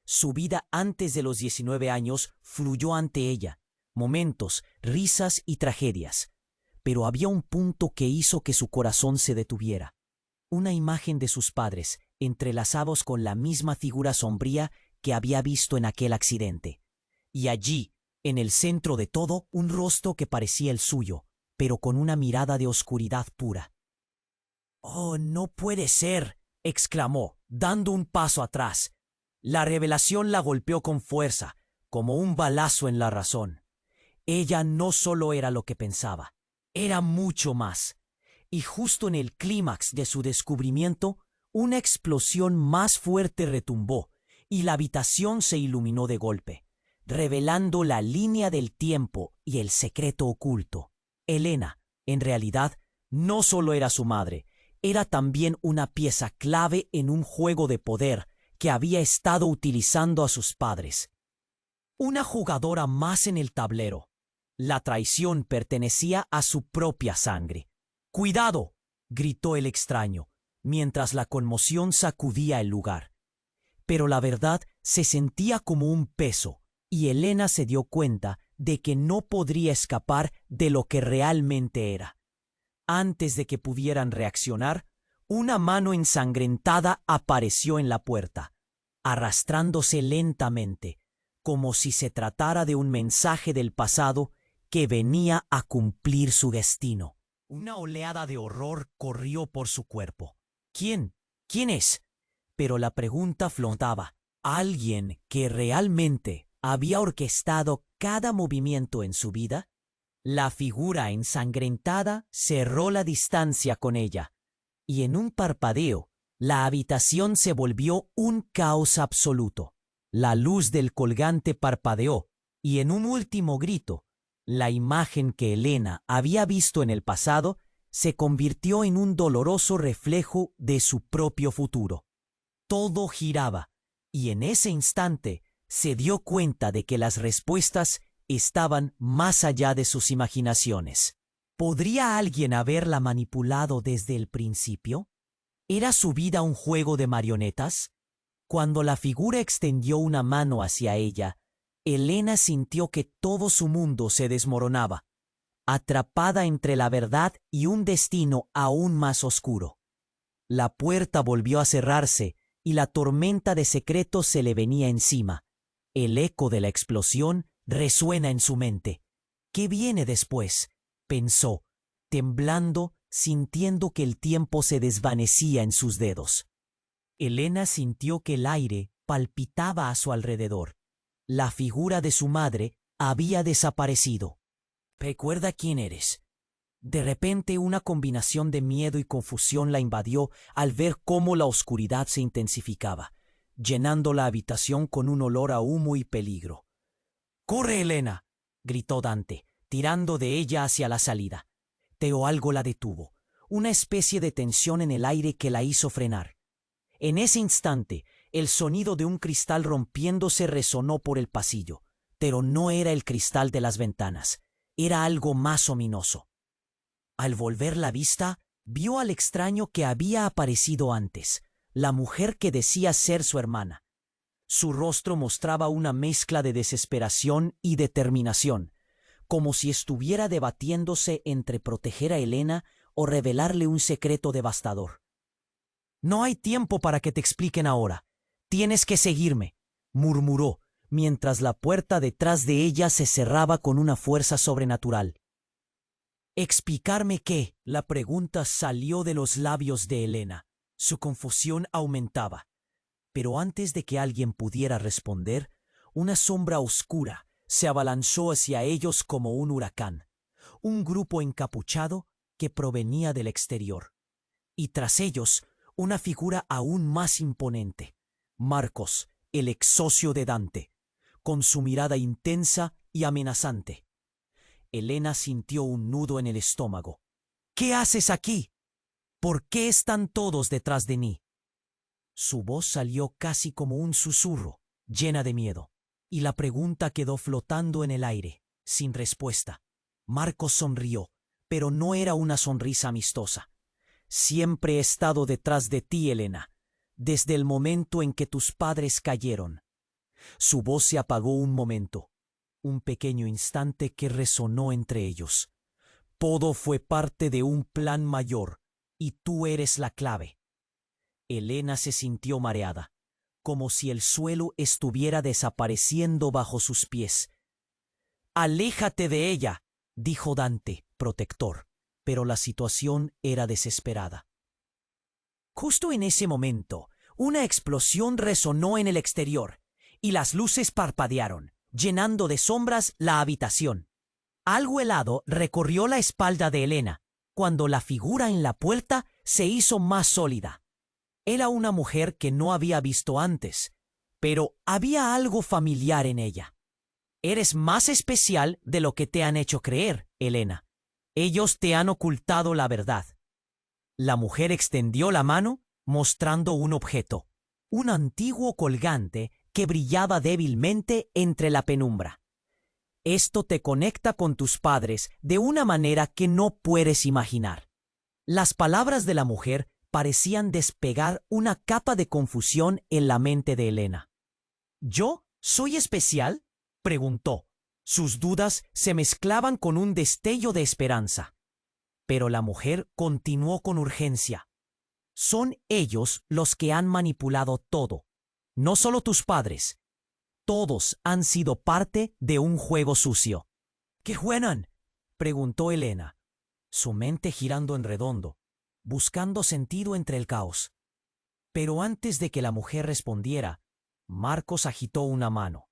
Su vida antes de los 19 años fluyó ante ella, momentos, risas y tragedias. Pero había un punto que hizo que su corazón se detuviera. Una imagen de sus padres, entrelazados con la misma figura sombría que había visto en aquel accidente. Y allí, en el centro de todo, un rostro que parecía el suyo, pero con una mirada de oscuridad pura. «¡Oh, no puede ser!», exclamó, dando un paso atrás. La revelación la golpeó con fuerza, como un balazo en la razón. Ella no solo era lo que pensaba, era mucho más. Y justo en el clímax de su descubrimiento, una explosión más fuerte retumbó, y la habitación se iluminó de golpe, revelando la línea del tiempo y el secreto oculto. Elena, en realidad, no solo era su madre, era también una pieza clave en un juego de poder que había estado utilizando a sus padres. Una jugadora más en el tablero. La traición pertenecía a su propia sangre. «¡Cuidado!», gritó el extraño, mientras la conmoción sacudía el lugar. Pero la verdad se sentía como un peso, y Elena se dio cuenta de que no podría escapar de lo que realmente era. Antes de que pudieran reaccionar, una mano ensangrentada apareció en la puerta, arrastrándose lentamente, como si se tratara de un mensaje del pasado que venía a cumplir su destino. Una oleada de horror corrió por su cuerpo. ¿Quién? ¿Quién es? Pero la pregunta flotaba. ¿Alguien que realmente había orquestado cada movimiento en su vida? La figura ensangrentada cerró la distancia con ella, y en un parpadeo, la habitación se volvió un caos absoluto. La luz del colgante parpadeó, y en un último grito, la imagen que Elena había visto en el pasado se convirtió en un doloroso reflejo de su propio futuro. Todo giraba, y en ese instante se dio cuenta de que las respuestas estaban más allá de sus imaginaciones. ¿Podría alguien haberla manipulado desde el principio? ¿Era su vida un juego de marionetas? Cuando la figura extendió una mano hacia ella, Elena sintió que todo su mundo se desmoronaba, atrapada entre la verdad y un destino aún más oscuro. La puerta volvió a cerrarse y la tormenta de secretos se le venía encima. El eco de la explosión resuena en su mente. ¿Qué viene después?, pensó, temblando, sintiendo que el tiempo se desvanecía en sus dedos. Elena sintió que el aire palpitaba a su alrededor. La figura de su madre había desaparecido. «¿Recuerda quién eres?». De repente una combinación de miedo y confusión la invadió al ver cómo la oscuridad se intensificaba, llenando la habitación con un olor a humo y peligro. «¡Corre, Elena!», gritó Dante, tirando de ella hacia la salida. Pero algo la detuvo, una especie de tensión en el aire que la hizo frenar. En ese instante, el sonido de un cristal rompiéndose resonó por el pasillo, pero no era el cristal de las ventanas, era algo más ominoso. Al volver la vista, vio al extraño que había aparecido antes, la mujer que decía ser su hermana. Su rostro mostraba una mezcla de desesperación y determinación, como si estuviera debatiéndose entre proteger a Elena o revelarle un secreto devastador. «No hay tiempo para que te expliquen ahora. Tienes que seguirme», murmuró, mientras la puerta detrás de ella se cerraba con una fuerza sobrenatural. ¿Explicarme qué? La pregunta salió de los labios de Elena. Su confusión aumentaba. Pero antes de que alguien pudiera responder, una sombra oscura se abalanzó hacia ellos como un huracán. Un grupo encapuchado que provenía del exterior. Y tras ellos, una figura aún más imponente. Marcos, el ex socio de Dante, con su mirada intensa y amenazante. Elena sintió un nudo en el estómago. ¿Qué haces aquí? ¿Por qué están todos detrás de mí? Su voz salió casi como un susurro, llena de miedo, y la pregunta quedó flotando en el aire, sin respuesta. Marcos sonrió, pero no era una sonrisa amistosa. Siempre he estado detrás de ti, Elena, desde el momento en que tus padres cayeron. Su voz se apagó un momento, un pequeño instante que resonó entre ellos. Todo fue parte de un plan mayor, y tú eres la clave. Elena se sintió mareada, como si el suelo estuviera desapareciendo bajo sus pies. «Aléjate de ella», dijo Dante, protector, pero la situación era desesperada. Justo en ese momento, una explosión resonó en el exterior, y las luces parpadearon, llenando de sombras la habitación. Algo helado recorrió la espalda de Elena, cuando la figura en la puerta se hizo más sólida. Era una mujer que no había visto antes, pero había algo familiar en ella. Eres más especial de lo que te han hecho creer, Elena. Ellos te han ocultado la verdad. La mujer extendió la mano, mostrando un objeto, un antiguo colgante que brillaba débilmente entre la penumbra. Esto te conecta con tus padres de una manera que no puedes imaginar. Las palabras de la mujer parecían despegar una capa de confusión en la mente de Elena. ¿Yo soy especial?, preguntó. Sus dudas se mezclaban con un destello de esperanza. Pero la mujer continuó con urgencia. Son ellos los que han manipulado todo. No solo tus padres. Todos han sido parte de un juego sucio. ¿Qué juegan?, preguntó Elena, su mente girando en redondo, buscando sentido entre el caos. Pero antes de que la mujer respondiera, Marcos agitó una mano.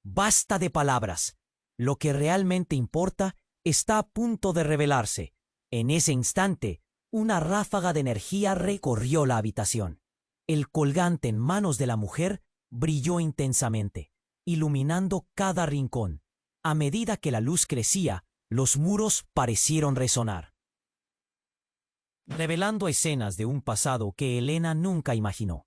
«Basta de palabras. Lo que realmente importa está a punto de revelarse». En ese instante, una ráfaga de energía recorrió la habitación. El colgante en manos de la mujer brilló intensamente, iluminando cada rincón. A medida que la luz crecía, los muros parecieron resonar, revelando escenas de un pasado que Elena nunca imaginó.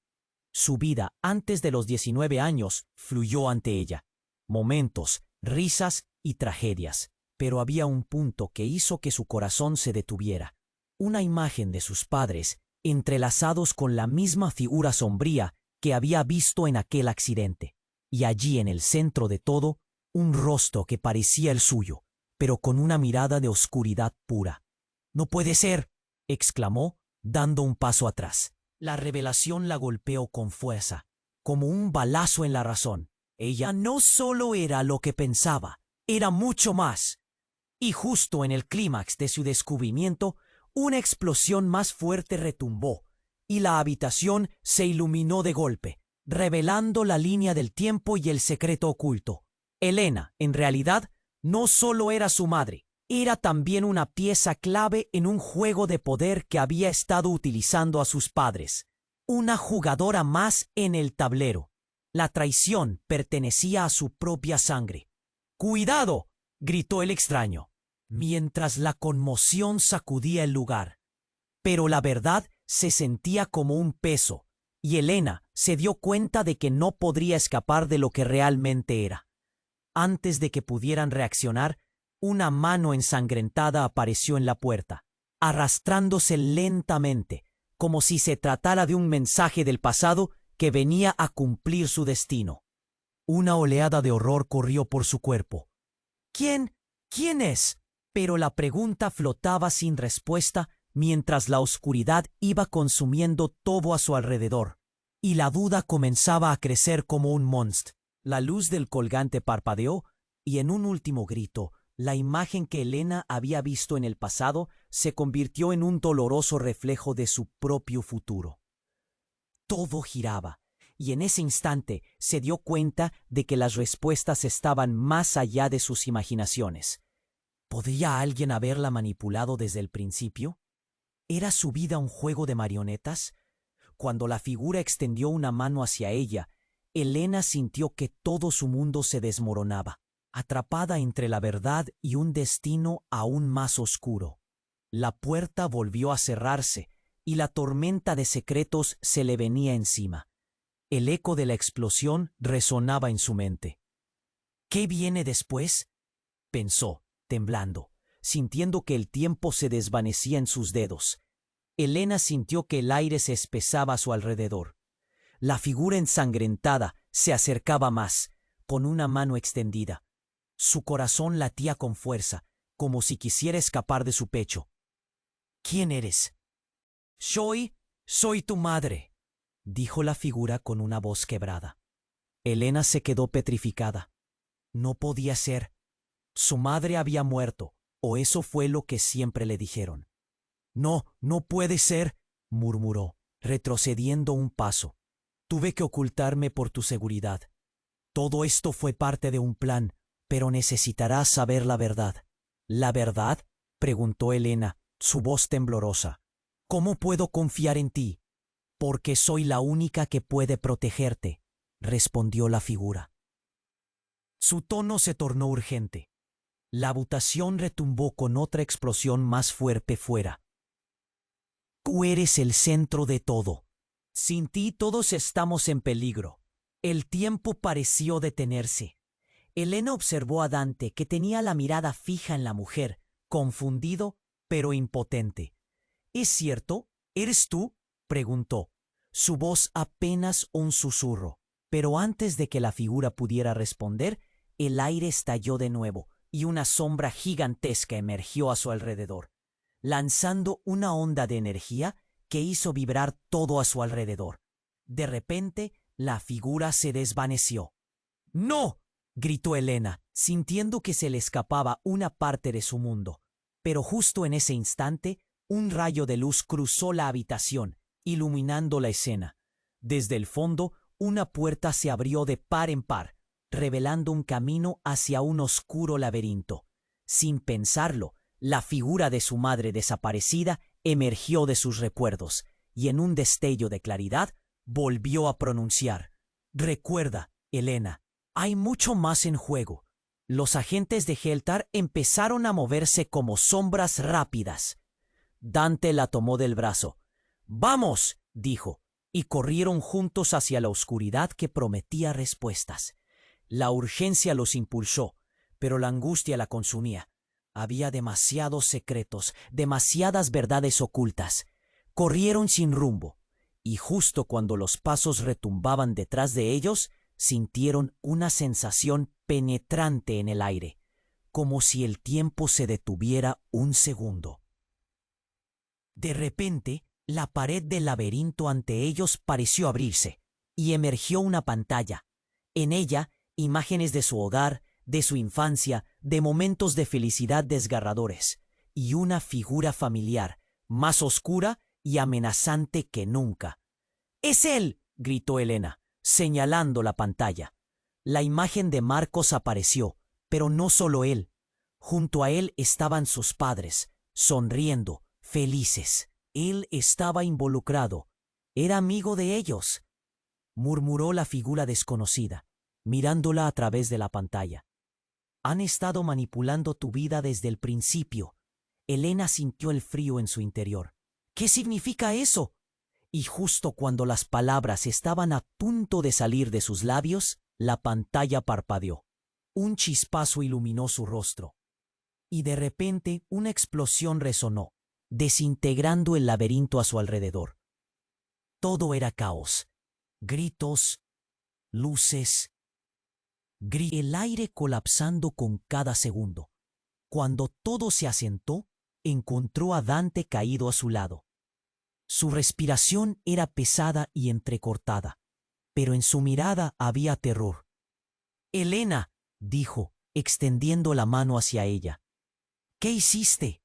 Su vida antes de los 19 años fluyó ante ella. Momentos, risas y tragedias. Pero había un punto que hizo que su corazón se detuviera. Una imagen de sus padres, entrelazados con la misma figura sombría que había visto en aquel accidente. Y allí en el centro de todo, un rostro que parecía el suyo, pero con una mirada de oscuridad pura. «¡No puede ser!», exclamó, dando un paso atrás. La revelación la golpeó con fuerza, como un balazo en la razón. Ella no solo era lo que pensaba, era mucho más. Y justo en el clímax de su descubrimiento, una explosión más fuerte retumbó, y la habitación se iluminó de golpe, revelando la línea del tiempo y el secreto oculto. Elena, en realidad, no solo era su madre, era también una pieza clave en un juego de poder que había estado utilizando a sus padres. Una jugadora más en el tablero. La traición pertenecía a su propia sangre. «¡Cuidado!», gritó el extraño, mientras la conmoción sacudía el lugar. Pero la verdad se sentía como un peso, y Elena se dio cuenta de que no podría escapar de lo que realmente era. Antes de que pudieran reaccionar, una mano ensangrentada apareció en la puerta, arrastrándose lentamente, como si se tratara de un mensaje del pasado que venía a cumplir su destino. Una oleada de horror corrió por su cuerpo. «¿Quién es?», pero la pregunta flotaba sin respuesta mientras la oscuridad iba consumiendo todo a su alrededor, y la duda comenzaba a crecer como un monstruo. La luz del colgante parpadeó y en un último grito, la imagen que Elena había visto en el pasado se convirtió en un doloroso reflejo de su propio futuro. Todo giraba, y en ese instante se dio cuenta de que las respuestas estaban más allá de sus imaginaciones. ¿Podría alguien haberla manipulado desde el principio? ¿Era su vida un juego de marionetas? Cuando la figura extendió una mano hacia ella, Elena sintió que todo su mundo se desmoronaba, atrapada entre la verdad y un destino aún más oscuro. La puerta volvió a cerrarse y la tormenta de secretos se le venía encima. El eco de la explosión resonaba en su mente. ¿Qué viene después?, pensó, temblando, sintiendo que el tiempo se desvanecía en sus dedos. Elena sintió que el aire se espesaba a su alrededor. La figura ensangrentada se acercaba más, con una mano extendida. Su corazón latía con fuerza, como si quisiera escapar de su pecho. ¿Quién eres? Soy tu madre, dijo la figura con una voz quebrada. Elena se quedó petrificada. No podía ser. Su madre había muerto, o eso fue lo que siempre le dijeron. No, no puede ser, murmuró, retrocediendo un paso. Tuve que ocultarme por tu seguridad. Todo esto fue parte de un plan, pero necesitarás saber la verdad. ¿La verdad?, preguntó Elena, su voz temblorosa. ¿Cómo puedo confiar en ti? Porque soy la única que puede protegerte, respondió la figura. Su tono se tornó urgente. La habitación retumbó con otra explosión más fuerte fuera. Tú eres el centro de todo. Sin ti todos estamos en peligro. El tiempo pareció detenerse. Elena observó a Dante, que tenía la mirada fija en la mujer, confundido pero impotente. ¿Es cierto? ¿Eres tú?, preguntó. Su voz apenas un susurro, pero antes de que la figura pudiera responder, el aire estalló de nuevo y una sombra gigantesca emergió a su alrededor, lanzando una onda de energía que hizo vibrar todo a su alrededor. De repente, la figura se desvaneció. ¡No!, gritó Elena, sintiendo que se le escapaba una parte de su mundo. Pero justo en ese instante, un rayo de luz cruzó la habitación, iluminando la escena. Desde el fondo, una puerta se abrió de par en par, revelando un camino hacia un oscuro laberinto. Sin pensarlo, la figura de su madre desaparecida emergió de sus recuerdos, y en un destello de claridad volvió a pronunciar: «Recuerda, Elena, hay mucho más en juego». Los agentes de Heltar empezaron a moverse como sombras rápidas. Dante la tomó del brazo. «¡Vamos!», dijo, y corrieron juntos hacia la oscuridad que prometía respuestas. La urgencia los impulsó, pero la angustia la consumía. Había demasiados secretos, demasiadas verdades ocultas. Corrieron sin rumbo, y justo cuando los pasos retumbaban detrás de ellos, sintieron una sensación penetrante en el aire, como si el tiempo se detuviera un segundo. De repente, la pared del laberinto ante ellos pareció abrirse, y emergió una pantalla. En ella, imágenes de su hogar, de su infancia, de momentos de felicidad desgarradores, y una figura familiar, más oscura y amenazante que nunca. «¡Es él!», gritó Elena, señalando la pantalla. La imagen de Marcos apareció, pero no solo él. Junto a él estaban sus padres, sonriendo, felices. Él estaba involucrado. Era amigo de ellos, murmuró la figura desconocida, mirándola a través de la pantalla. «Han estado manipulando tu vida desde el principio». Elena sintió el frío en su interior. «¿Qué significa eso?». Y justo cuando las palabras estaban a punto de salir de sus labios, la pantalla parpadeó. Un chispazo iluminó su rostro. Y de repente una explosión resonó, desintegrando el laberinto a su alrededor. Todo era caos. Gritos, luces, el aire colapsando con cada segundo. Cuando todo se asentó, encontró a Dante caído a su lado. Su respiración era pesada y entrecortada, pero en su mirada había terror. Elena, dijo, extendiendo la mano hacia ella. ¿Qué hiciste?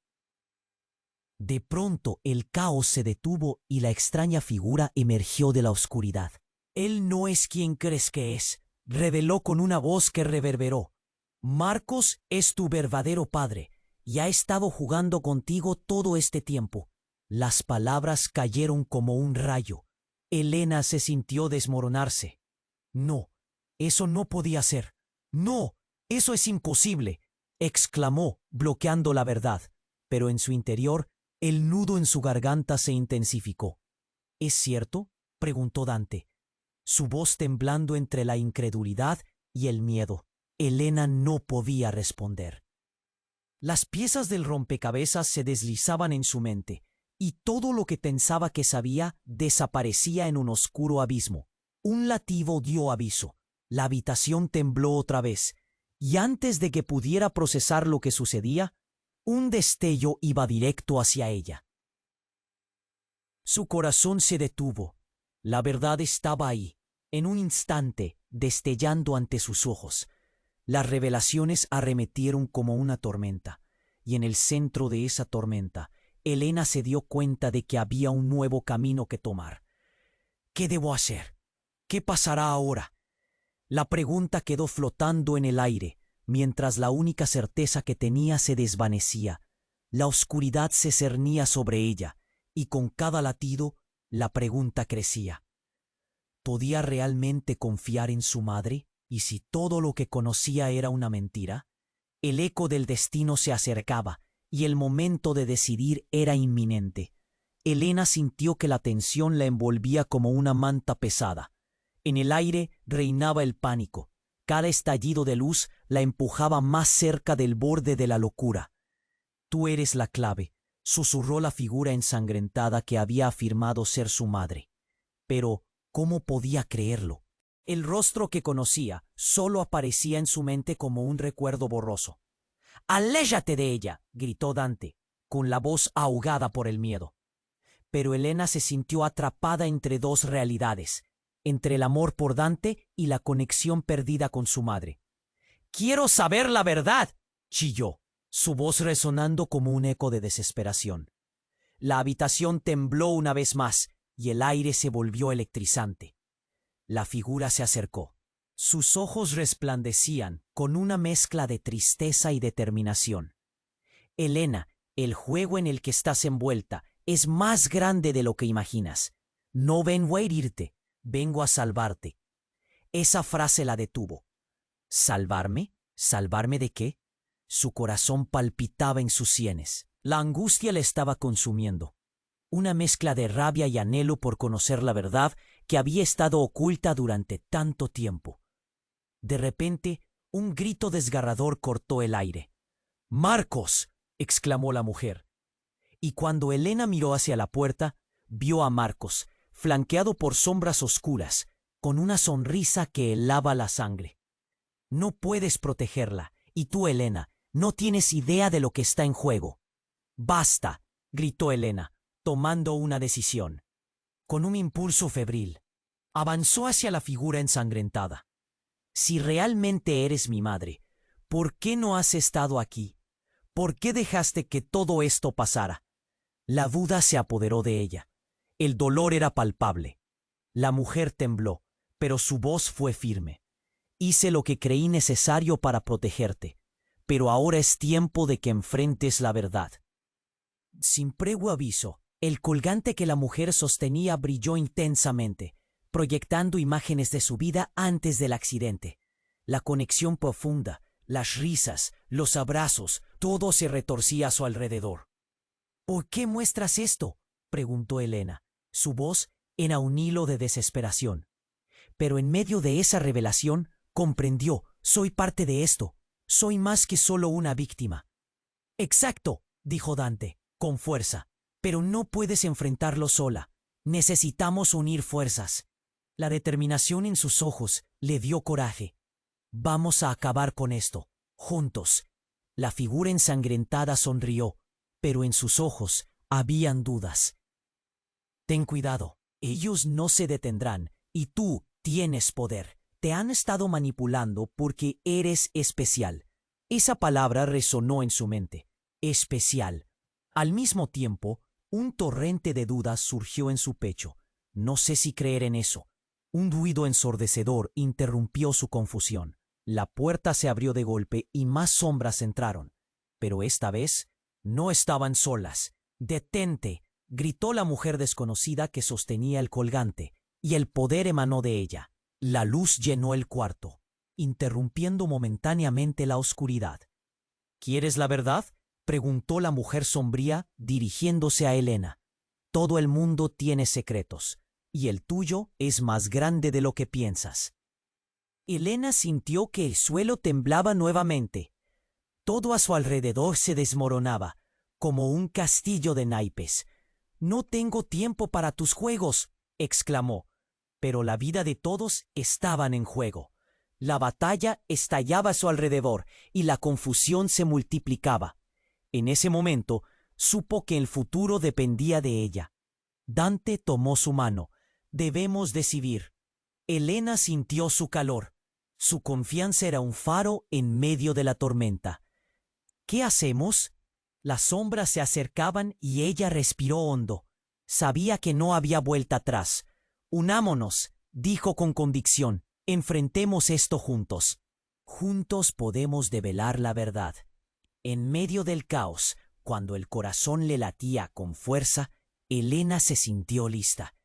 De pronto el caos se detuvo y la extraña figura emergió de la oscuridad. Él no es quien crees que es, reveló con una voz que reverberó. Marcos es tu verdadero padre y ha estado jugando contigo todo este tiempo. Las palabras cayeron como un rayo. Elena se sintió desmoronarse. No, eso no podía ser. No, eso es imposible, exclamó, bloqueando la verdad. Pero en su interior, el nudo en su garganta se intensificó. ¿Es cierto?, preguntó Dante, su voz temblando entre la incredulidad y el miedo. Elena no podía responder. Las piezas del rompecabezas se deslizaban en su mente, y todo lo que pensaba que sabía desaparecía en un oscuro abismo. Un latido dio aviso. La habitación tembló otra vez, y antes de que pudiera procesar lo que sucedía, un destello iba directo hacia ella. Su corazón se detuvo. La verdad estaba ahí, en un instante, destellando ante sus ojos. Las revelaciones arremetieron como una tormenta, y en el centro de esa tormenta, Elena se dio cuenta de que había un nuevo camino que tomar. ¿Qué debo hacer? ¿Qué pasará ahora? La pregunta quedó flotando en el aire, mientras la única certeza que tenía se desvanecía. La oscuridad se cernía sobre ella, y con cada latido, la pregunta crecía. ¿Podía realmente confiar en su madre? ¿Y si todo lo que conocía era una mentira? El eco del destino se acercaba, y el momento de decidir era inminente. Elena sintió que la tensión la envolvía como una manta pesada. En el aire reinaba el pánico. Cada estallido de luz la empujaba más cerca del borde de la locura. «Tú eres la clave», susurró la figura ensangrentada que había afirmado ser su madre. Pero, ¿cómo podía creerlo? El rostro que conocía solo aparecía en su mente como un recuerdo borroso. «¡Aléjate de ella!», gritó Dante, con la voz ahogada por el miedo. Pero Elena se sintió atrapada entre dos realidades, entre el amor por Dante y la conexión perdida con su madre. «¡Quiero saber la verdad!», chilló, su voz resonando como un eco de desesperación. La habitación tembló una vez más y el aire se volvió electrizante. La figura se acercó. Sus ojos resplandecían con una mezcla de tristeza y determinación. «Elena, el juego en el que estás envuelta es más grande de lo que imaginas. No vengo a herirte, vengo a salvarte». Esa frase la detuvo. ¿Salvarme? ¿Salvarme de qué? Su corazón palpitaba en sus sienes. La angustia le estaba consumiendo. Una mezcla de rabia y anhelo por conocer la verdad que había estado oculta durante tanto tiempo. De repente, un grito desgarrador cortó el aire. «¡Marcos!», exclamó la mujer. Y cuando Elena miró hacia la puerta, vio a Marcos, flanqueado por sombras oscuras, con una sonrisa que helaba la sangre. «No puedes protegerla, y tú, Elena, no tienes idea de lo que está en juego». «¡Basta!», gritó Elena, tomando una decisión. Con un impulso febril, avanzó hacia la figura ensangrentada. «Si realmente eres mi madre, ¿por qué no has estado aquí? ¿Por qué dejaste que todo esto pasara?». La duda se apoderó de ella. El dolor era palpable. La mujer tembló, pero su voz fue firme. «Hice lo que creí necesario para protegerte, pero ahora es tiempo de que enfrentes la verdad». Sin previo aviso, el colgante que la mujer sostenía brilló intensamente, proyectando imágenes de su vida antes del accidente. La conexión profunda, las risas, los abrazos, todo se retorcía a su alrededor. «¿Por qué muestras esto?», preguntó Elena. Su voz era un hilo de desesperación. Pero en medio de esa revelación, comprendió: «Soy parte de esto. Soy más que solo una víctima». «Exacto», dijo Dante, con fuerza. «Pero no puedes enfrentarlo sola. Necesitamos unir fuerzas». La determinación en sus ojos le dio coraje. «Vamos a acabar con esto, juntos». La figura ensangrentada sonrió, pero en sus ojos habían dudas. «Ten cuidado, ellos no se detendrán, y tú tienes poder. Te han estado manipulando porque eres especial. Esa palabra resonó en su mente. Especial. Al mismo tiempo, un torrente de dudas surgió en su pecho. No sé si creer en eso. Un ruido ensordecedor interrumpió su confusión. La puerta se abrió de golpe y más sombras entraron. Pero esta vez no estaban solas. «Detente», gritó la mujer desconocida que sostenía el colgante, y el poder emanó de ella. La luz llenó el cuarto, interrumpiendo momentáneamente la oscuridad. «¿Quieres la verdad?», preguntó la mujer sombría, dirigiéndose a Elena. «Todo el mundo tiene secretos, y el tuyo es más grande de lo que piensas». Elena sintió que el suelo temblaba nuevamente. Todo a su alrededor se desmoronaba, como un castillo de naipes. «No tengo tiempo para tus juegos», exclamó. Pero la vida de todos estaban en juego. La batalla estallaba a su alrededor y la confusión se multiplicaba. En ese momento, supo que el futuro dependía de ella. Dante tomó su mano. «Debemos decidir». Elena sintió su calor. Su confianza era un faro en medio de la tormenta. «¿Qué hacemos?». Las sombras se acercaban y ella respiró hondo. Sabía que no había vuelta atrás. «Unámonos», dijo con convicción. «Enfrentemos esto juntos. Juntos podemos develar la verdad». En medio del caos, cuando el corazón le latía con fuerza, Elena se sintió lista.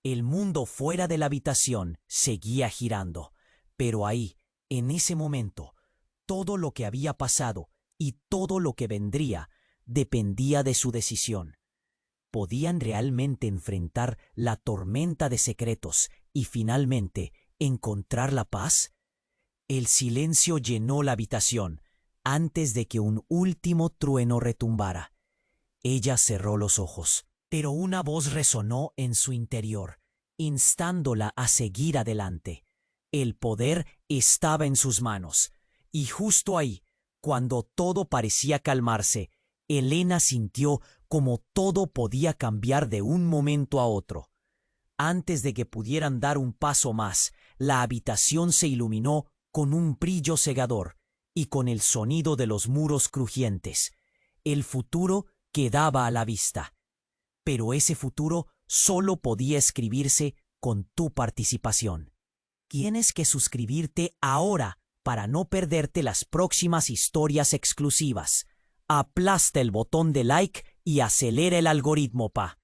El mundo fuera de la habitación seguía girando, pero ahí, en ese momento, todo lo que había pasado y todo lo que vendría dependía de su decisión. ¿Podían realmente enfrentar la tormenta de secretos y finalmente encontrar la paz? El silencio llenó la habitación antes de que un último trueno retumbara. Ella cerró los ojos, pero una voz resonó en su interior, instándola a seguir adelante. El poder estaba en sus manos, y justo ahí, cuando todo parecía calmarse, Elena sintió como todo podía cambiar de un momento a otro. Antes de que pudieran dar un paso más, la habitación se iluminó con un brillo cegador y con el sonido de los muros crujientes. El futuro quedaba a la vista. Pero ese futuro solo podía escribirse con tu participación. Tienes que suscribirte ahora para no perderte las próximas historias exclusivas. Aplasta el botón de like y acelera el algoritmo, pa.